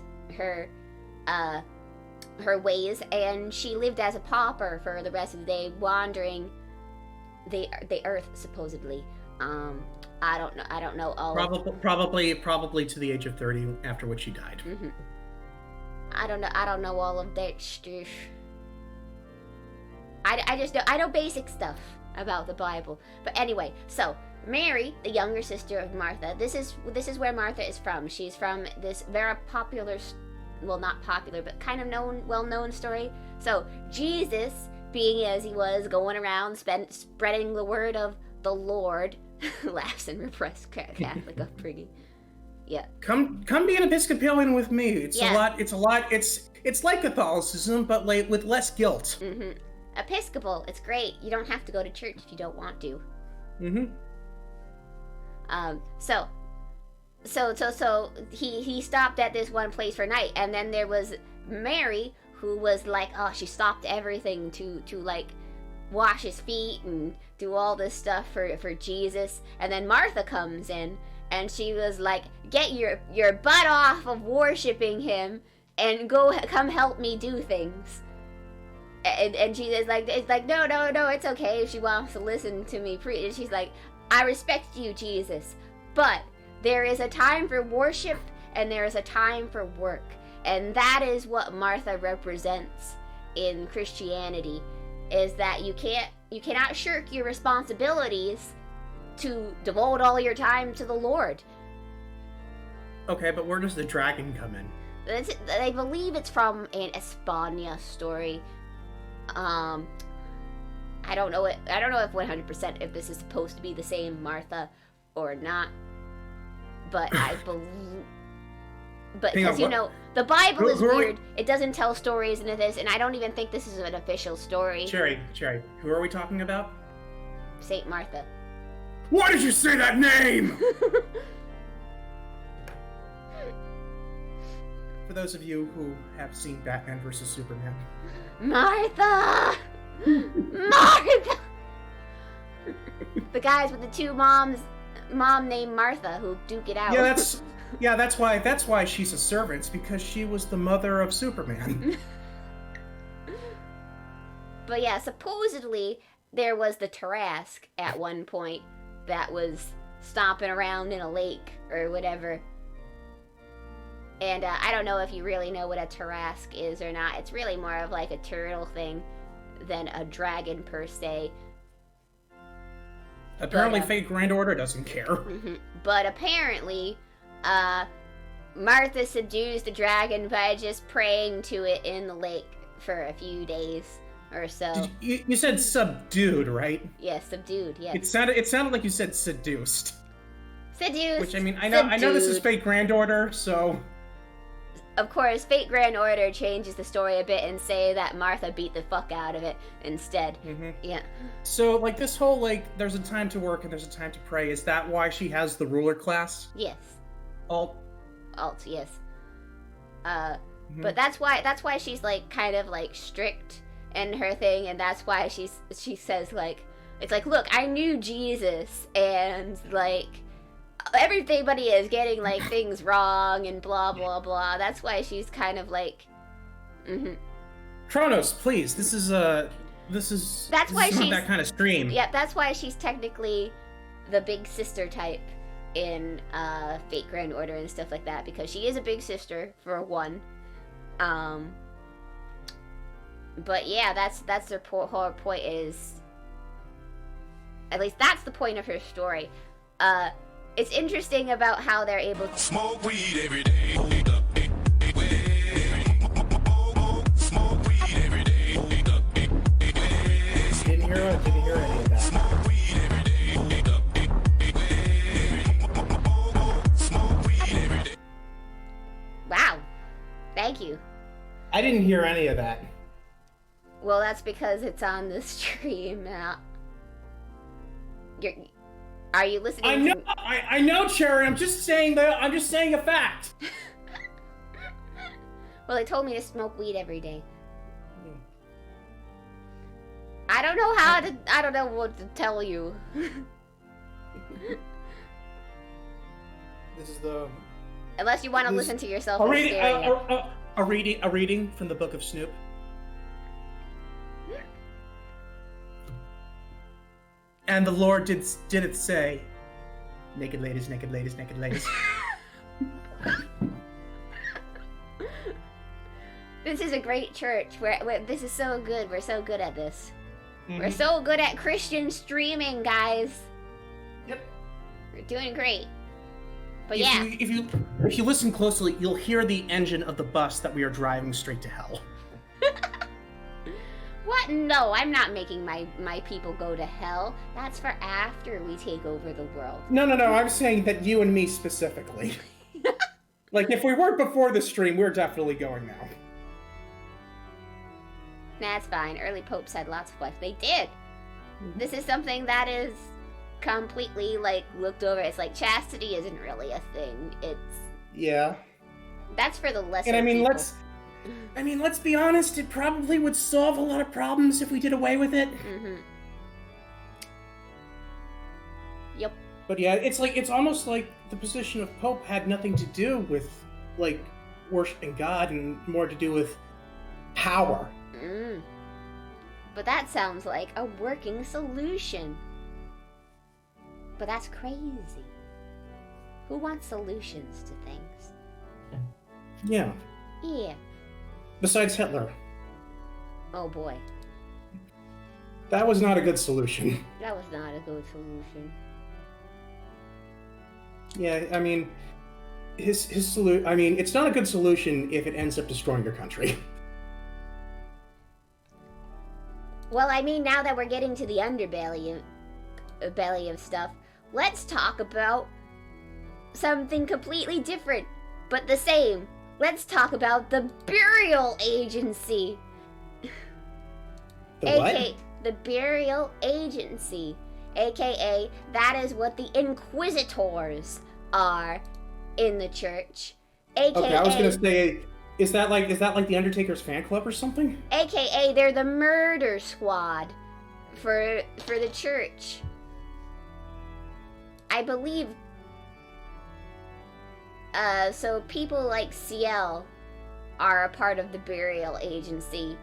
ways, and she lived as a pauper for the rest of the day, wandering the earth, supposedly. I don't know all. Probably to the age of 30, after which she died. Mm-hmm. I don't know all of that stuff. I know basic stuff about the Bible. But anyway, so Mary, the younger sister of Martha, this is where Martha is from. She's from this very popular, well, not popular, but kind of well-known story. So Jesus, being as he was, going around spreading the word of the Lord, laughs and repressed Catholic upbringing. Yeah. Come be an Episcopalian with me. It's like Catholicism, but with less guilt. Mm-hmm. Episcopal, it's great. You don't have to go to church if you don't want to. Mm-hmm. So he stopped at this one place for a night, and then there was Mary, who was like, oh, she stopped everything to like wash his feet and do all this stuff for Jesus. And then Martha comes in, and she was like, get your butt off of worshiping him and come help me do things. And Jesus it's like no, it's okay if she wants to listen to me preach. And she's like, I respect you, Jesus, but there is a time for worship and there is a time for work. And that is what Martha represents in Christianity, is that you cannot shirk your responsibilities to devote all your time to the Lord. Okay, but where does the dragon come in? I believe it's from an España story. I don't know if 100% if this is supposed to be the same Martha or not, but I believe. But because the Bible is weird, it doesn't tell stories into this, and I don't even think this is an official story. Cherry, who are we talking about? Saint Martha. Why did you say that name? For those of you who have seen Batman vs. Superman. Martha! Martha! The guys with the two moms, mom named Martha, who duke it out. Yeah, Yeah, that's why she's a servant, because she was the mother of Superman. But yeah, supposedly there was the Tarrasque at one point that was stomping around in a lake or whatever. And I don't know if you really know what a Tarrasque is or not. It's really more of like a turtle thing than a dragon per se. Apparently, Fate Grand Order doesn't care. But apparently, Martha subdues the dragon by just praying to it in the lake for a few days or so. You said subdued, right? Yes, subdued. Yes. It sounded like you said seduced. Seduced. Which, I mean, I know this is Fate Grand Order, so. Of course, Fate Grand Order changes the story a bit and say that Martha beat the fuck out of it instead. Yeah. So, like, this whole, like, there's a time to work and there's a time to pray, is that why she has the ruler class? Yes. Alt, yes. But that's why she's, like, kind of, like, strict in her thing, and that's why she says, like, it's like, look, I knew Jesus, and, like, everybody is getting, like, things wrong and blah blah blah. That's why she's kind of like Kronos, please, this is not that kind of stream. Yeah, that's why she's technically the big sister type in Fate Grand Order and stuff like that, because she is a big sister for one. But yeah, that's her whole point is, at least that's the point of her story. It's interesting about how they're able to smoke weed every day. Smoke weed every day. Didn't hear any of that. Smoke weed every day. Smoke weed every day. Wow. Thank you. I didn't hear any of that. Well, that's because it's on the stream now. Are you listening? I know, Cherry. I'm just saying a fact. Well, they told me to smoke weed every day. I don't know what to tell you. This is the. Unless you want to listen to yourself. A reading from the Book of Snoop. And the Lord did it say, naked ladies, naked ladies, naked ladies. This is a great church. This is so good. We're so good at this. We're so good at Christian streaming, guys. Yep. We're doing great. But if you listen closely, you'll hear the engine of the bus that we are driving straight to hell. What? No, I'm not making my people go to hell. That's for after we take over the world. No, I'm saying that you and me specifically. Like, if we weren't before the stream, we're definitely going now. That's fine. Early popes had lots of wives. They did. This is something that is completely, like, looked over. It's like, chastity isn't really a thing. Yeah. That's for the lesser and people. Let's be honest, it probably would solve a lot of problems if we did away with it. Yep. But yeah, it's almost like the position of Pope had nothing to do with, like, worshiping God and more to do with power. But that sounds like a working solution. But that's crazy. Who wants solutions to things? Yeah. Yeah. Besides Hitler. Oh boy. That was not a good solution. That was not a good solution. Yeah, I mean, it's not a good solution if it ends up destroying your country. Well, I mean, now that we're getting to the underbelly of stuff, let's talk about something completely different, but the same. Let's talk about the Burial Agency. The what? The Burial Agency. AKA, that is what the Inquisitors are in the church. AKA, okay, I was gonna say, is that like the Undertaker's fan club or something? AKA, they're the murder squad for the church. I believe So people like Ciel are a part of the burial agency.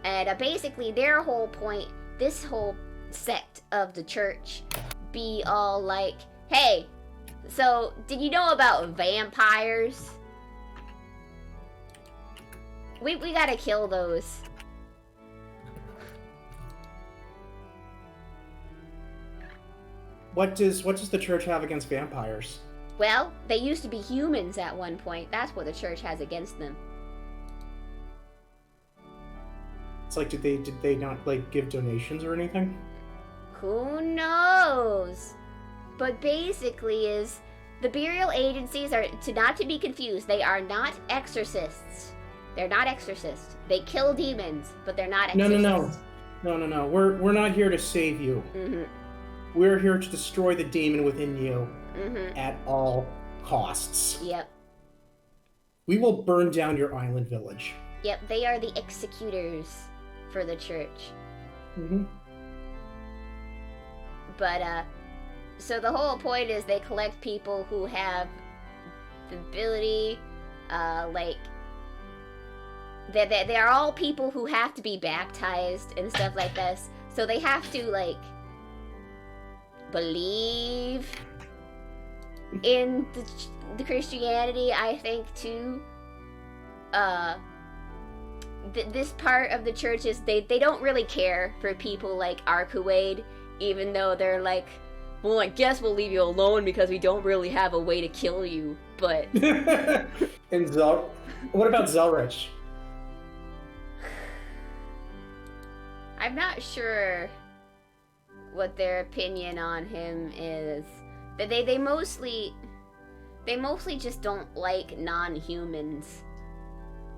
And basically their whole point, this whole sect of the church, be all like, hey, so did you know about vampires? We gotta kill those. What does the church have against vampires? Well, they used to be humans at one point. That's what the church has against them. It's like, did they not like give donations or anything? Who knows? But basically is the burial agencies are not to be confused. They are not exorcists. They're not exorcists. They kill demons, but they're not exorcists. No. We're not here to save you. Mm-hmm. We're here to destroy the demon within you Mm-hmm. at all costs. Yep. We will burn down your island village. Yep, they are the executors for the church. Mm-hmm. But, so the whole point is they collect people who have the ability, like, they are all people who have to be baptized and stuff like this. So they have to, like, believe in the Christianity, I think, too. This part of the church is, they don't really care for people like Arcuade, even though they're like, well, I guess we'll leave you alone because we don't really have a way to kill you, but... And what about Zelrich? I'm not sure what their opinion on him is. They mostly just don't like non-humans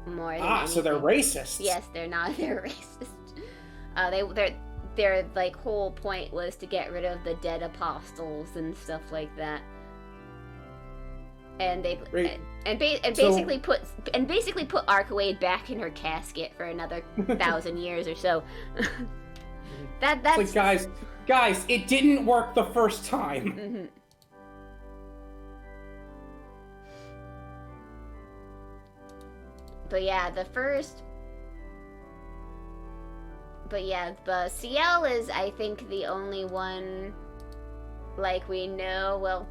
more than anything. So they're racists. Yes, they're not. They're racist. Their like whole point was to get rid of the dead apostles and stuff like that. And they basically put Arcuade back in her casket for another 1,000 years or so. That's like, guys, it didn't work the first time. Mm-hmm. But Ciel is, I think, the only one, like, we know. Well,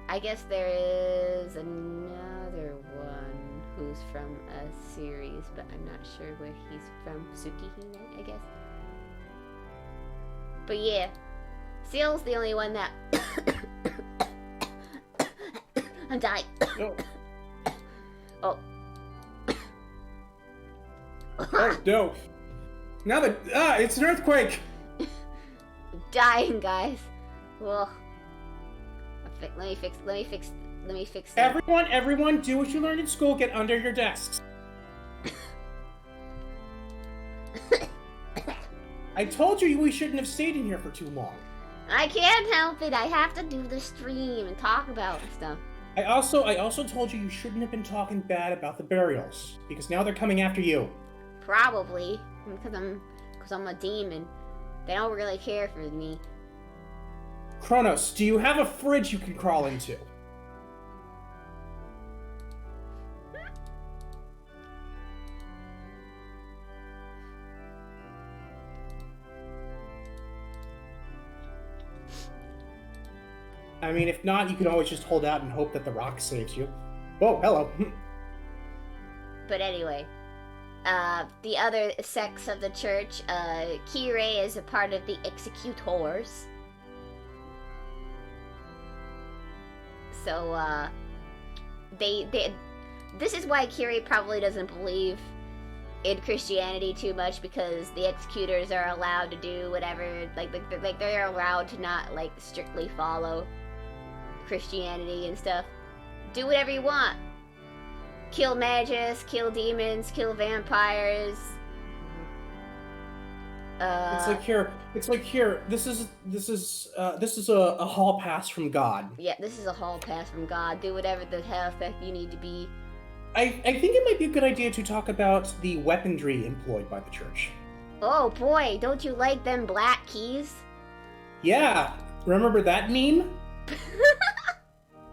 I guess there is another one who's from a series, but I'm not sure where he's from. Tsukihime, I guess. But yeah, Ciel's the only one that... I'm dying. Oh. Oh no! Now that it's an earthquake. Dying, guys. Ugh. Let me fix that. Everyone, do what you learned in school. Get under your desks. I told you we shouldn't have stayed in here for too long. I can't help it. I have to do the stream and talk about stuff. I also told you shouldn't have been talking bad about the burials, because now they're coming after you. Probably because I'm a demon. They don't really care for me. Kronos, do you have a fridge you can crawl into? I mean, if not, you can always just hold out and hope that the rock saves you. Whoa, hello. But anyway, the other sects of the church, Kirei is a part of the Executors. So, this is why Kirei probably doesn't believe in Christianity too much, because the Executors are allowed to do whatever, like they're allowed to not, like, strictly follow Christianity and stuff. Do whatever you want. Kill magus, kill demons, kill vampires. It's like here. This is a hall pass from God. Yeah, this is a hall pass from God. Do whatever the hell that you need to be. I think it might be a good idea to talk about the weaponry employed by the church. Oh boy, don't you like them black keys? Yeah, remember that meme?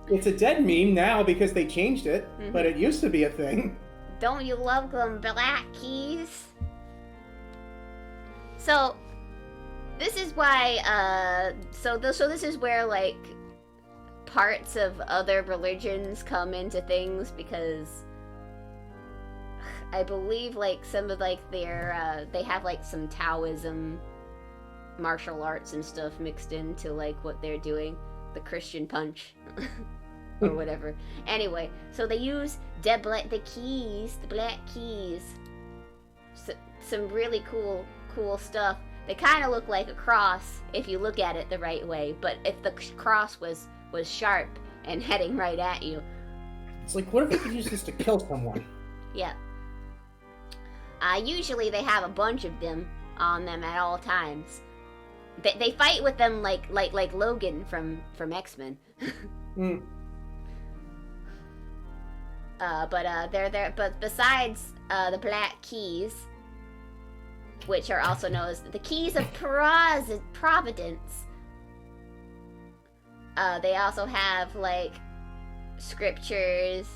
It's a dead meme now because they changed it, but Mhm. it used to be a thing. Don't you love them black keys? So, this is why, so this is where, like, parts of other religions come into things, because I believe, like, some of, like, their, they have, like, some Taoism martial arts and stuff mixed into, like, what they're doing. The Christian punch. Or whatever. Anyway, so they use the black keys. Some really cool stuff. They kind of look like a cross if you look at it the right way, but if the cross was sharp and heading right at you. It's like, what if we could use this to kill someone? Yeah. Usually they have a bunch of them on them at all times. They fight with them like Logan from X-Men. Mm. But besides the black keys, which are also known as the keys of providence, they also have, like, scriptures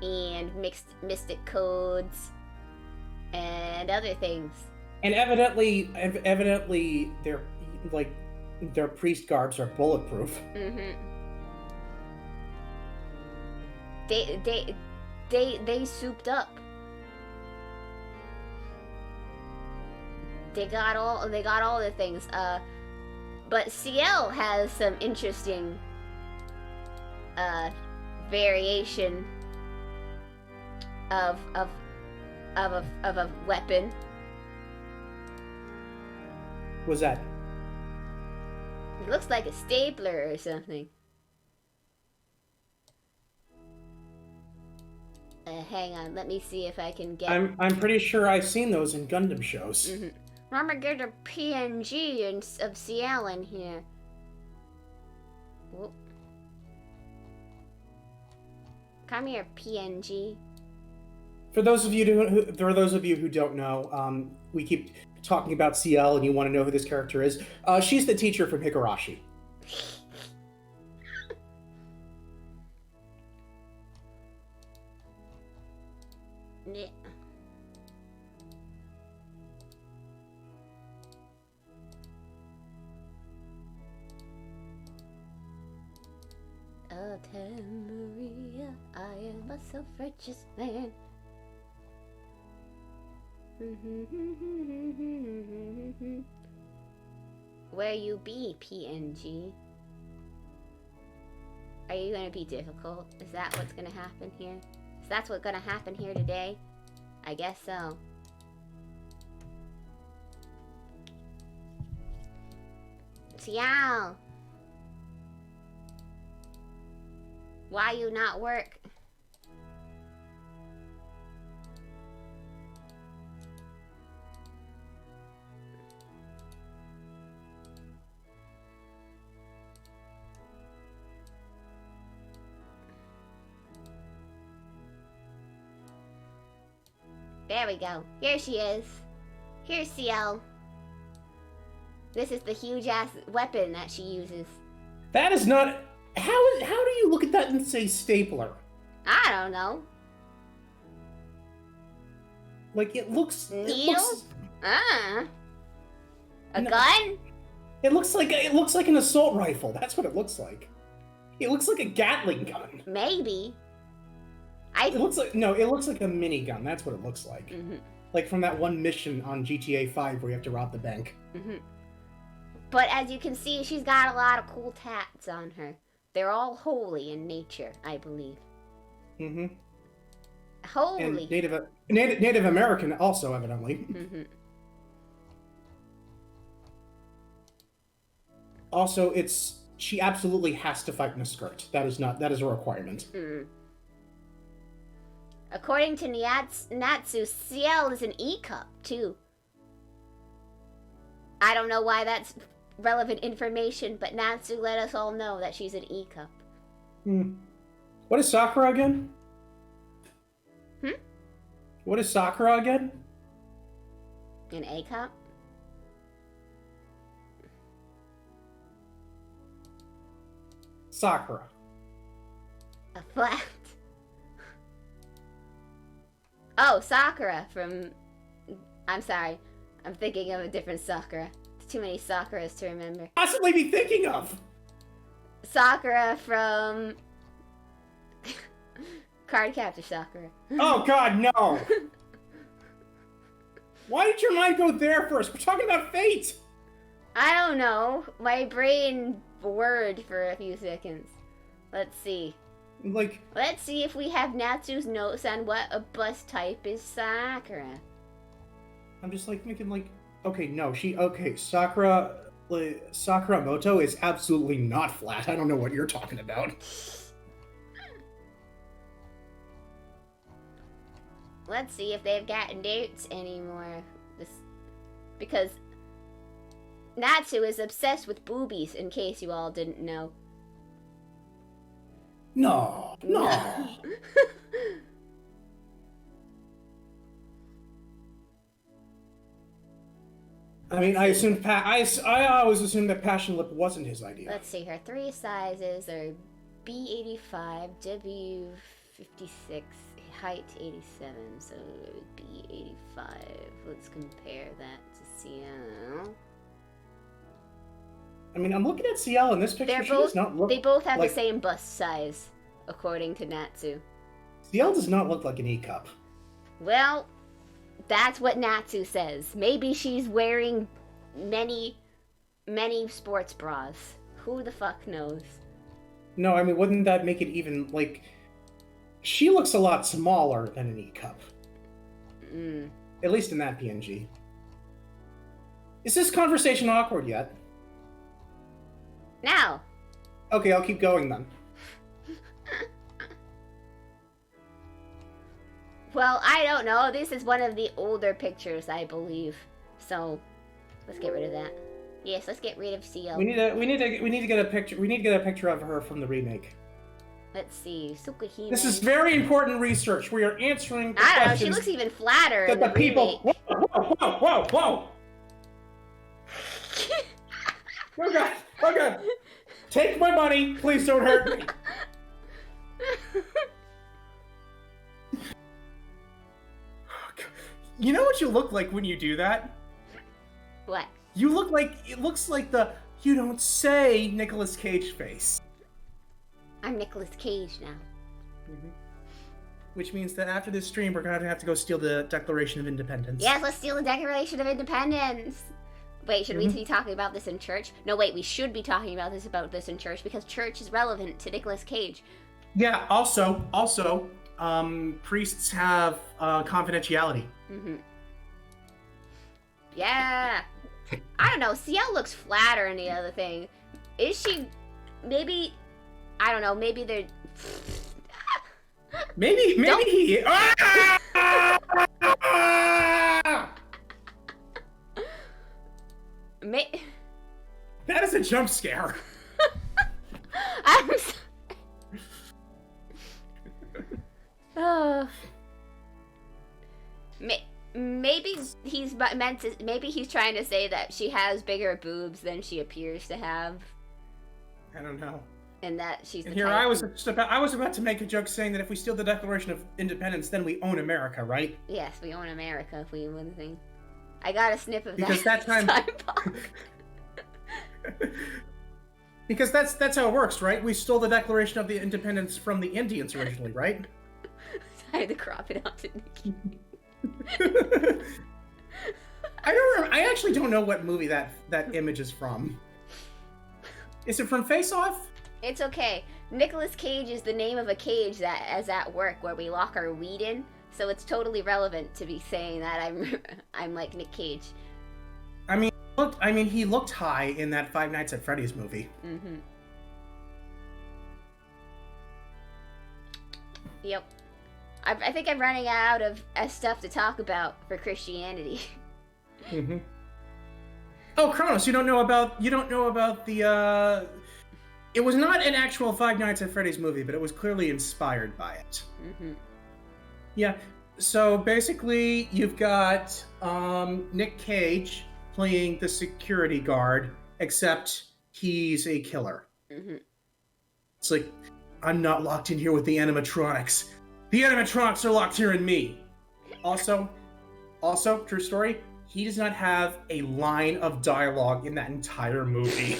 and mystic codes and other things. And evidently, their priest garbs are bulletproof. Mm-hmm. They souped up. They got all the things. But CL has some interesting variation of a weapon. What's that? It looks like a stapler or something. Hang on, let me see if I can get. I'm pretty sure I've seen those in Gundam shows. Mm-hmm. I'm gonna get a PNG of CL in here. Whoop. Come here, PNG. For those of you who don't know, we keep talking about CL, and you want to know who this character is. She's the teacher from Higurashi. Yeah. Oh, tell Maria, I am a self-righteous man. Where you be, PNG? Are you gonna be difficult? Is that what's gonna happen here? Is that what's gonna happen here today? I guess so. Xiao! Why you not work? There we go. Here she is. Here's CL. This is the huge ass weapon that she uses. That is not. How do you look at that and say stapler? I don't know. Like, it looks. Needle? A No. gun? It looks like an assault rifle. That's what it looks like. It looks like a Gatling gun. Maybe. It looks like a minigun. That's what it looks like. Mm-hmm. Like from that one mission on GTA 5 where you have to rob the bank. Mm-hmm. But as you can see, she's got a lot of cool tats on her. They're all holy in nature, I believe. Mm-hmm. Holy. And Native American also, evidently. Mm-hmm. Also, she absolutely has to fight in a skirt. That is a requirement. Mm. According to Natsu, CL is an E-cup, too. I don't know why that's relevant information, but Natsu let us all know that she's an E-cup. Hmm. What is Sakura again? What is Sakura again? An A-cup? Sakura. A flat. Oh, Sakura from... I'm sorry. I'm thinking of a different Sakura. There's too many Sakuras to remember. Possibly be thinking of. Sakura from... Cardcaptor Sakura. Oh God, no! Why did your mind go there first? We're talking about fate. I don't know. My brain whirred for a few seconds. Let's see. Like, Let's see if we have Natsu's notes on what a bus type is Sakura. I'm just like thinking like, okay, no, Sakura, like, Sakuramoto is absolutely not flat. I don't know what you're talking about. Let's see if they've got notes anymore. Because Natsu is obsessed with boobies, in case you all didn't know. No. I mean, I assumed I always assumed that Passion Lip wasn't his idea. Let's see, her three sizes are B85, W56, height 87, so it would be 85. Let's compare that to CL. I mean, I'm looking at CL in this picture. She does not look. They both have like, the same bust size, according to Natsu. CL does not look like an E cup. Well, that's what Natsu says. Maybe she's wearing many sports bras. Who the fuck knows? No, I mean, wouldn't that make it even like? She looks a lot smaller than an E cup. At least in that PNG. Is this conversation awkward yet? Now. Okay, I'll keep going then. Well, I don't know. This is one of the older pictures, I believe. So, let's get rid of that. Yes, let's get rid of CL. We need to get a picture. We need to get a picture of her from the remake. Let's see, Tsukahime. This is very important research. We are answering. I don't know. She looks even flatter in the people. remake. Whoa! Okay. Take my money. Please don't hurt me. You know what you look like when you do that? What? You look like, it looks like the you don't say Nicolas Cage face. I'm Nicolas Cage now. Which means that after this stream, we're gonna have to go steal the Declaration of Independence. Yes, let's steal the Declaration of Independence. Wait, should we be talking about this in church? No, wait, we should be talking about this in church because church is relevant to Nicolas Cage. Yeah. Also, priests have confidentiality. Yeah. I don't know. CL looks flatter in the other thing. Is she? Maybe. I don't know. Maybe they're. Maybe he. That is a jump scare. I'm sorry. Oh. Maybe he's meant to. Maybe he's trying to say that she has bigger boobs than she appears to have, I don't know. and that she's. And the here type I was about to make a joke saying that if we steal the Declaration of Independence, then we own America, right? Yes, we own America if we win the thing. I got a snip of Because that. that time. Because that's how it works, right? We stole the Declaration of the Independence from the Indians originally, right? I had to crop it onto Nikki. I actually don't know what movie that image is from. Is it from Face Off? It's okay. Nicolas Cage is the name of a cage that is at work where we lock our weed in, so it's totally relevant to be saying that I'm like Nick Cage. He looked high in that Five Nights at Freddy's movie. Yep. I think I'm running out of stuff to talk about for Christianity. Oh, Kronos, you don't know about the it was not an actual Five Nights at Freddy's movie, but it was clearly inspired by it. Yeah. So basically, you've got Nick Cage playing the security guard, except he's a killer. It's like, I'm not locked in here with the animatronics. The animatronics are locked here in me. Also, true story, he does not have a line of dialogue in that entire movie.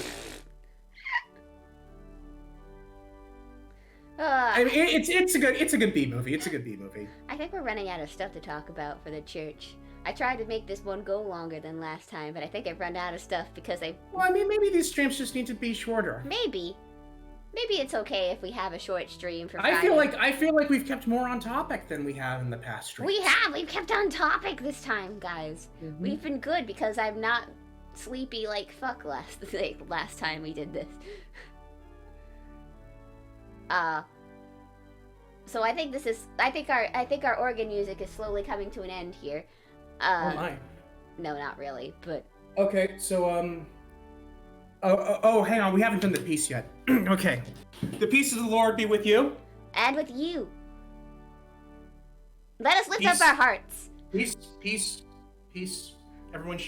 I mean, it's a good B movie. It's a good B movie. I think we're running out of stuff to talk about for the church. I tried to make this one go longer than last time, but I think I've run out of stuff because Well, I mean, maybe these streams just need to be shorter. Maybe it's okay if we have a short stream for Friday. I feel like we've kept more on topic than we have in the past streams. We've kept on topic this time, guys. Mm-hmm. We've been good because I'm not sleepy like fuck last time we did this. So I think our organ music is slowly coming to an end here. Oh my. No, not really, but Okay, so Oh, hang on, we haven't done the peace yet. Okay. The peace of the Lord be with you. and with you. Let us lift Peace. up our hearts. Peace. Everyone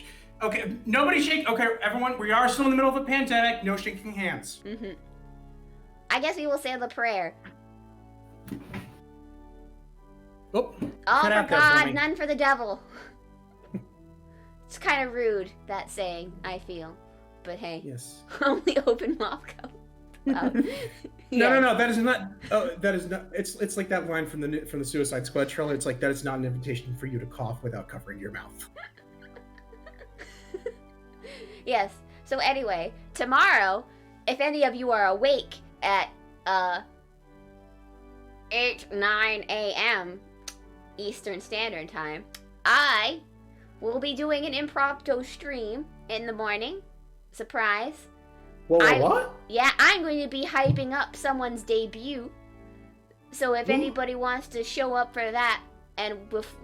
okay, nobody shake. Okay, everyone, we are still in the middle of a pandemic. No shaking hands. Mm-hmm. I guess we will say the prayer. Oh, All cut for out there God, me. none for the devil. It's kind of rude, that saying, I feel. But hey, Yes. only open mouth count. No, that is not. That is not. It's like that line from the Suicide Squad trailer. It's like that is not an invitation for you to cough without covering your mouth. Yes. So anyway, tomorrow, if any of you are awake at 9 a.m. Eastern Standard Time, I will be doing an impromptu stream in the morning. Surprise. Whoa, I- what? Yeah, I'm going to be hyping up someone's debut. So if Ooh. anybody wants to show up for that, and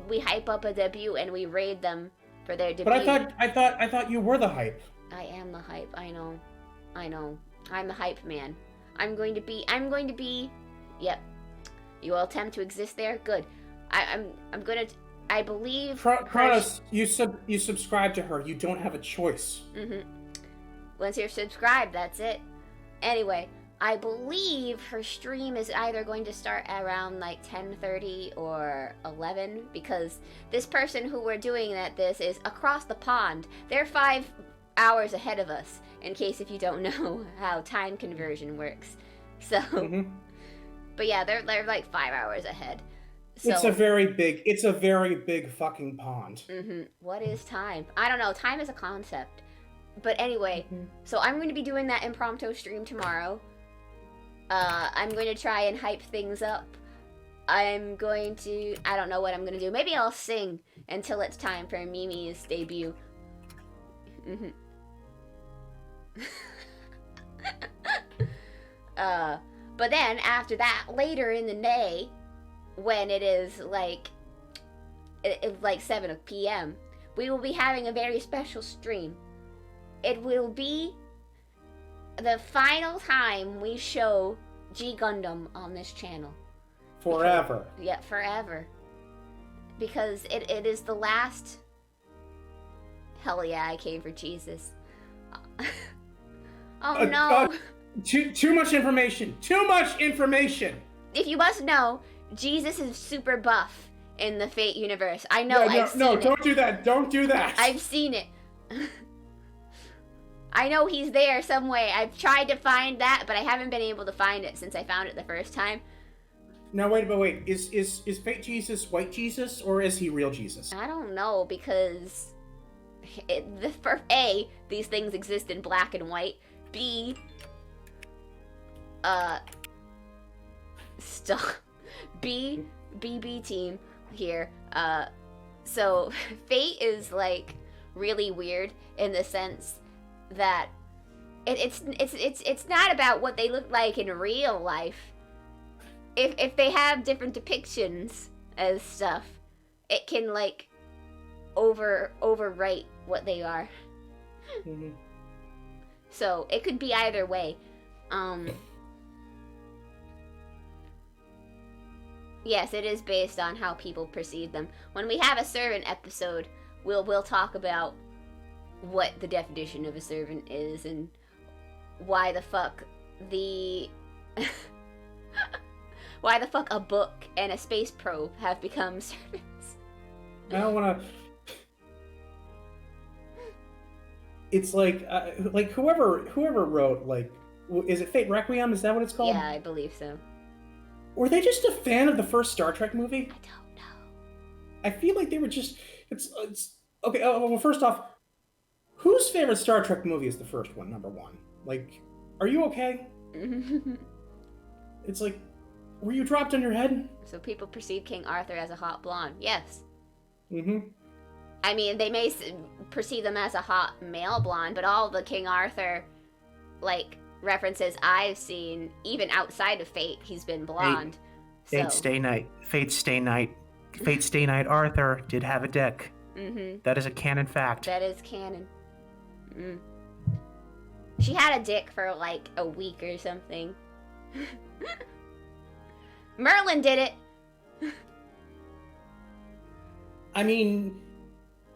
we hype up a debut and we raid them for their debut. But I thought you were the hype. I am the hype. I know. I'm the hype man. I'm going to be. Yep. You all attempt to exist there. Good. I'm gonna. I believe. Kronos, you subscribe to her. You don't have a choice. Mhm. Once you're subscribed, that's it. Anyway, I believe her stream is either going to start around like 10:30 or 11 because this person who we're doing this is across the pond. They're 5 hours ahead of us, in case if you don't know how time conversion works. So, Mhm. but yeah, they're like 5 hours ahead. So, It's a very big fucking pond. What is time? I don't know. Time is a concept. But anyway, so I'm going to be doing that impromptu stream tomorrow. I'm going to try and hype things up. I don't know what I'm going to do. Maybe I'll sing until it's time for Mimi's debut. But then after that, later in the day, when it is like 7 p.m., we will be having a very special stream. It will be the final time we show G Gundam on this channel. Forever. Yeah, forever. Because it is the last... Hell yeah, I came for Jesus. Oh no. Too much information. Too much information. If you must know, Jesus is super buff in the Fate universe. I know, I've seen it. Don't do that. Don't do that. I've seen it. I know he's there some way. I've tried to find that, but I haven't been able to find it since I found it the first time. Now wait. Is Fake Jesus white Jesus or is he real Jesus? I don't know because for A, these things exist in black and white. B, BB team here. So Fate is like really weird in the sense that it's not about what they look like in real life. If they have different depictions as stuff, it can like overwrite what they are. Mhm. So it could be either way. Yes, it is based on how people perceive them. When we have a servant episode, we'll talk about what the definition of a servant is and why the fuck the Why the fuck a book and a space probe have become servants? I don't want to. It's like whoever wrote, like, is it Fate Requiem? Is that what it's called? Yeah, I believe so. Were they just a fan of the first Star Trek movie? I don't know. I feel like they were just. It's okay. Well, first off, whose favorite Star Trek movie is the first one? Number one. Like, are you okay? It's like, were you dropped on your head? So people perceive King Arthur as a hot blonde. Yes. Mm-hmm. I mean, they may perceive them as a hot male blonde, but all the King Arthur, like, references I've seen, even outside of Fate, he's been blonde. Fate Stay Night. Fate Stay Night. Fate Stay Night Arthur did have a dick. Mm-hmm. That is a canon fact. That is canon. Mm. She had a dick for, like, a week or something. Merlin did it! I mean,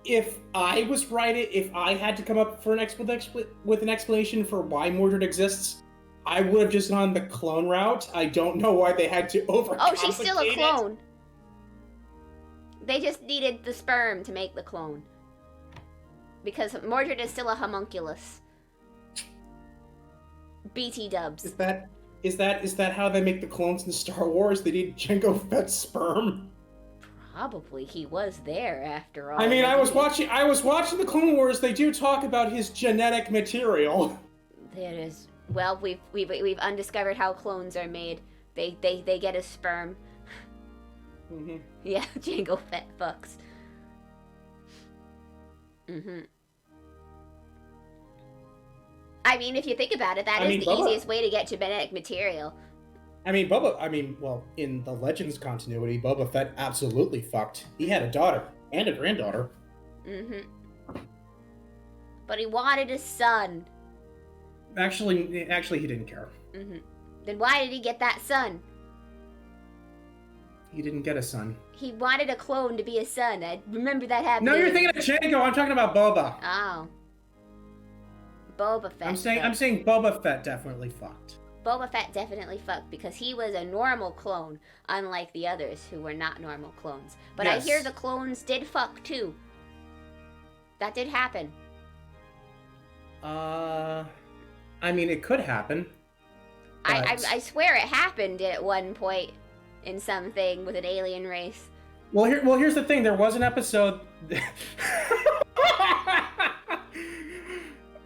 if I was writing, if I had to come up for with an explanation for why Mordred exists, I would have just gone the clone route. I don't know why they had to overcomplicate Oh, she's still a it. clone. They just needed the sperm to make the clone. Because Mordred is still a homunculus. BT dubs. Is that how they make the clones in Star Wars? They need Jango Fett's sperm. Probably he was there after all. I mean, I was watching the Clone Wars. They do talk about his genetic material. There is. Well, we've undiscovered how clones are made. They get a sperm. Mm-hmm. Yeah, Jango Fett fucks. Mm-hmm. I mean, if you think about it, that is the easiest way to get genetic material. I mean, well, in the Legends continuity, Boba Fett absolutely fucked. He had a daughter and a granddaughter. Mm-hmm. But he wanted a son. Actually, he didn't care. Mm-hmm. Then why did he get that son? He didn't get a son. He wanted a clone to be a son. I remember that happening. No, you're thinking of Jango. I'm talking about Boba. Oh. Boba Fett. I'm saying Boba Fett definitely fucked. Boba Fett definitely fucked because he was a normal clone, unlike the others who were not normal clones. But Yes. I hear the clones did fuck too. That did happen. I mean, it could happen. I swear it happened at one point in something with an alien race. Well, here's the thing. There was an episode.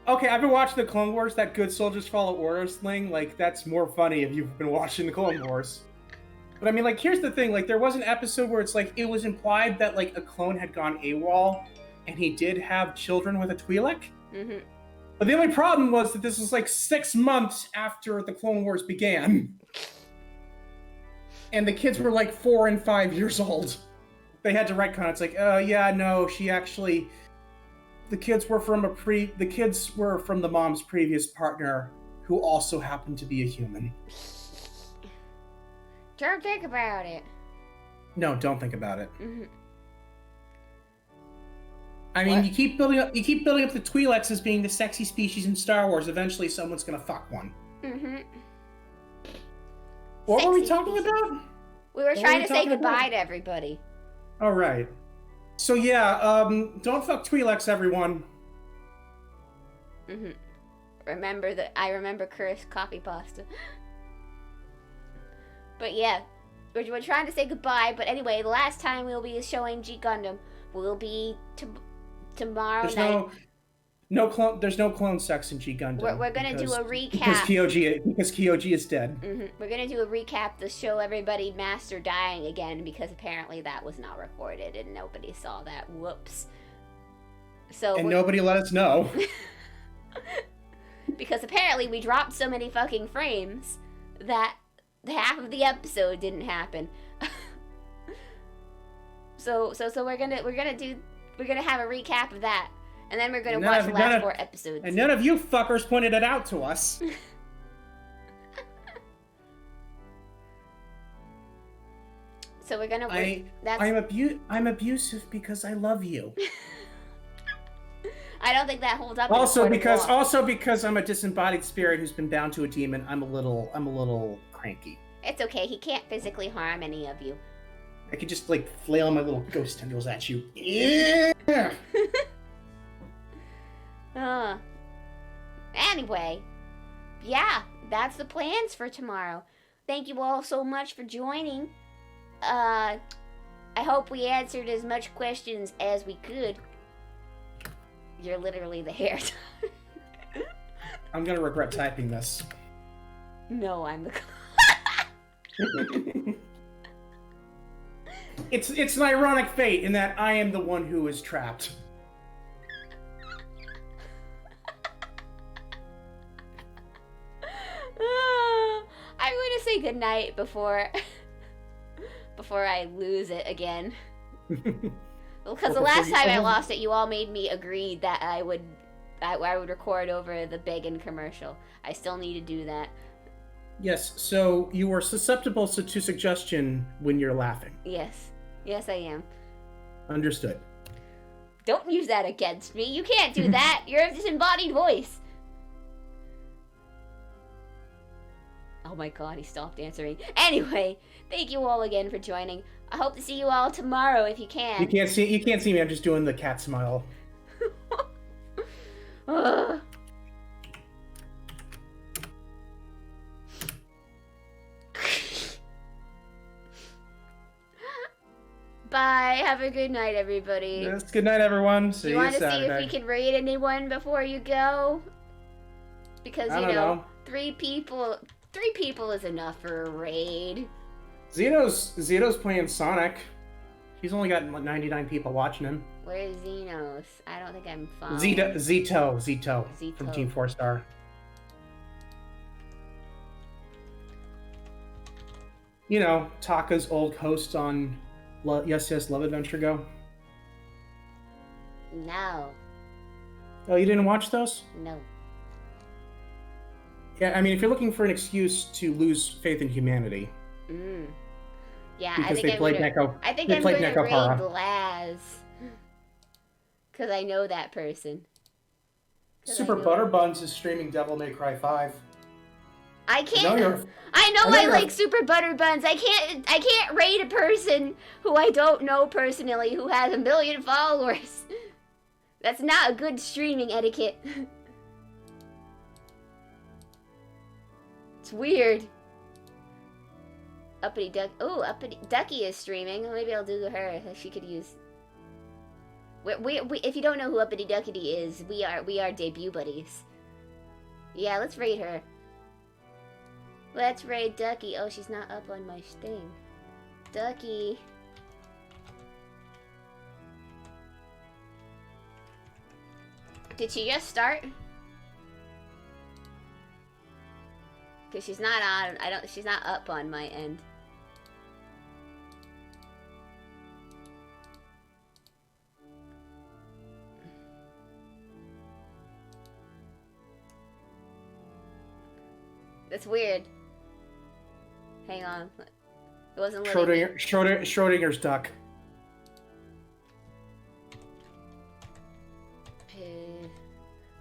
Okay, I've been watching the Clone Wars. That good soldiers follow orders thing. Like, that's more funny if you've been watching the Clone Wars. But I mean, like, here's the thing. Like, there was an episode where it's like it was implied that like a clone had gone AWOL, and he did have children with a Twi'lek. Mm-hmm. But the only problem was that this was like 6 months after the Clone Wars began. And the kids were like 4 and 5 years old. They had to retcon. It's like, yeah, no, she actually... The kids were from the mom's previous partner, who also happened to be a human. Don't think about it. No, don't think about it. Mm-hmm. I mean, What? you keep building up the Twi'leks as being the sexy species in Star Wars. Eventually, someone's gonna fuck one. Mm-hmm. What were we Sexy talking about? We were What trying were we to say talking goodbye about? to everybody. All right. So yeah, don't fuck Twi'leks, everyone. Mm-hmm. I remember cursed coffee pasta. But yeah, we're trying to say goodbye. But anyway, the last time we'll be showing G Gundam will be tomorrow There's night. there's no clone sex in G Gundam. We're gonna do a because recap. Kyoji is dead. Mm-hmm. We're gonna do a recap to show everybody Master dying again because apparently that was not recorded and nobody saw that. Whoops. So And nobody let us know. because apparently we dropped so many fucking frames that half of the episode didn't happen. so we're gonna have a recap of that, and then we're gonna watch the last 4 episodes. And none of you fuckers pointed it out to us. So we're gonna. I'm abusive because I love you. I don't think that holds up. in a Also court of law. because I'm a disembodied spirit who's been bound to a demon, I'm a little cranky. It's okay. He can't physically harm any of you. I could just like flail my little ghost tendrils at you. Yeah. Anyway, yeah, that's the plans for tomorrow. Thank you all so much for joining. I hope we answered as much questions as we could. You're literally the hair. I'm gonna regret typing this. No, I'm the. It's an ironic fate in that I am the one who is trapped. I'm going to say goodnight before I lose it again. Because the last time I lost it, you all made me agree that I would record over the Bacon commercial. I still need to do that. Yes, so you are susceptible to suggestion when you're laughing. Yes. Yes, I am. Understood. Don't use that against me. You can't do that. You're a disembodied voice. Oh my god, he stopped answering. Anyway, thank you all again for joining. I hope to see you all tomorrow if you can. You can't see me. I'm just doing the cat smile. Ugh. Bye. Have a good night, everybody. Yes, good night, everyone. See You you want to see Saturday. if we can raid anyone before you go? Because I you don't know. 3 people is enough for a raid. Zito's playing Sonic. He's only got 99 people watching him. Where's Xenos? I don't think I'm following. Zito from Zito. Team 4-Star. You know, Taka's old host on Yes Yes Love Adventure Go. No. Oh, you didn't watch those? No. Yeah, I mean, if you're looking for an excuse to lose faith in humanity, Yeah, because I think they played I'm Neko. going they to played raid Nekohara. Blaz. Because I know that person. 'Cause Super I know- Butterbuns is streaming Devil May Cry 5. I I know can't. you're. I know I know I you're- like Super Butterbuns. I can't raid a person who I don't know personally who has 1 million followers. That's not a good streaming etiquette. It's weird. Uppity Duck. Oh, Uppity Ducky is streaming. Maybe I'll do her. She could use. We if you don't know who Uppity Ducky is, we are debut buddies. Yeah, let's raid her. Let's raid Ducky. Oh, she's not up on my thing. Ducky. Did she just start? Cause she's not on. She's not up on my end. That's weird. Hang on. It wasn't letting me. Schrodinger's duck.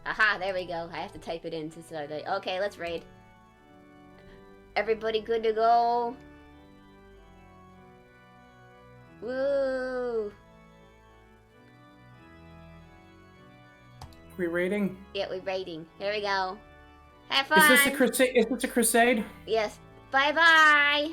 Aha, there we go. I have to type it in to start it. Okay, let's raid. Everybody good to go? Woo! We raiding? Yeah, we're raiding. Here we go. Have fun! Is this a crusade? Is this a crusade? Yes. Bye-bye!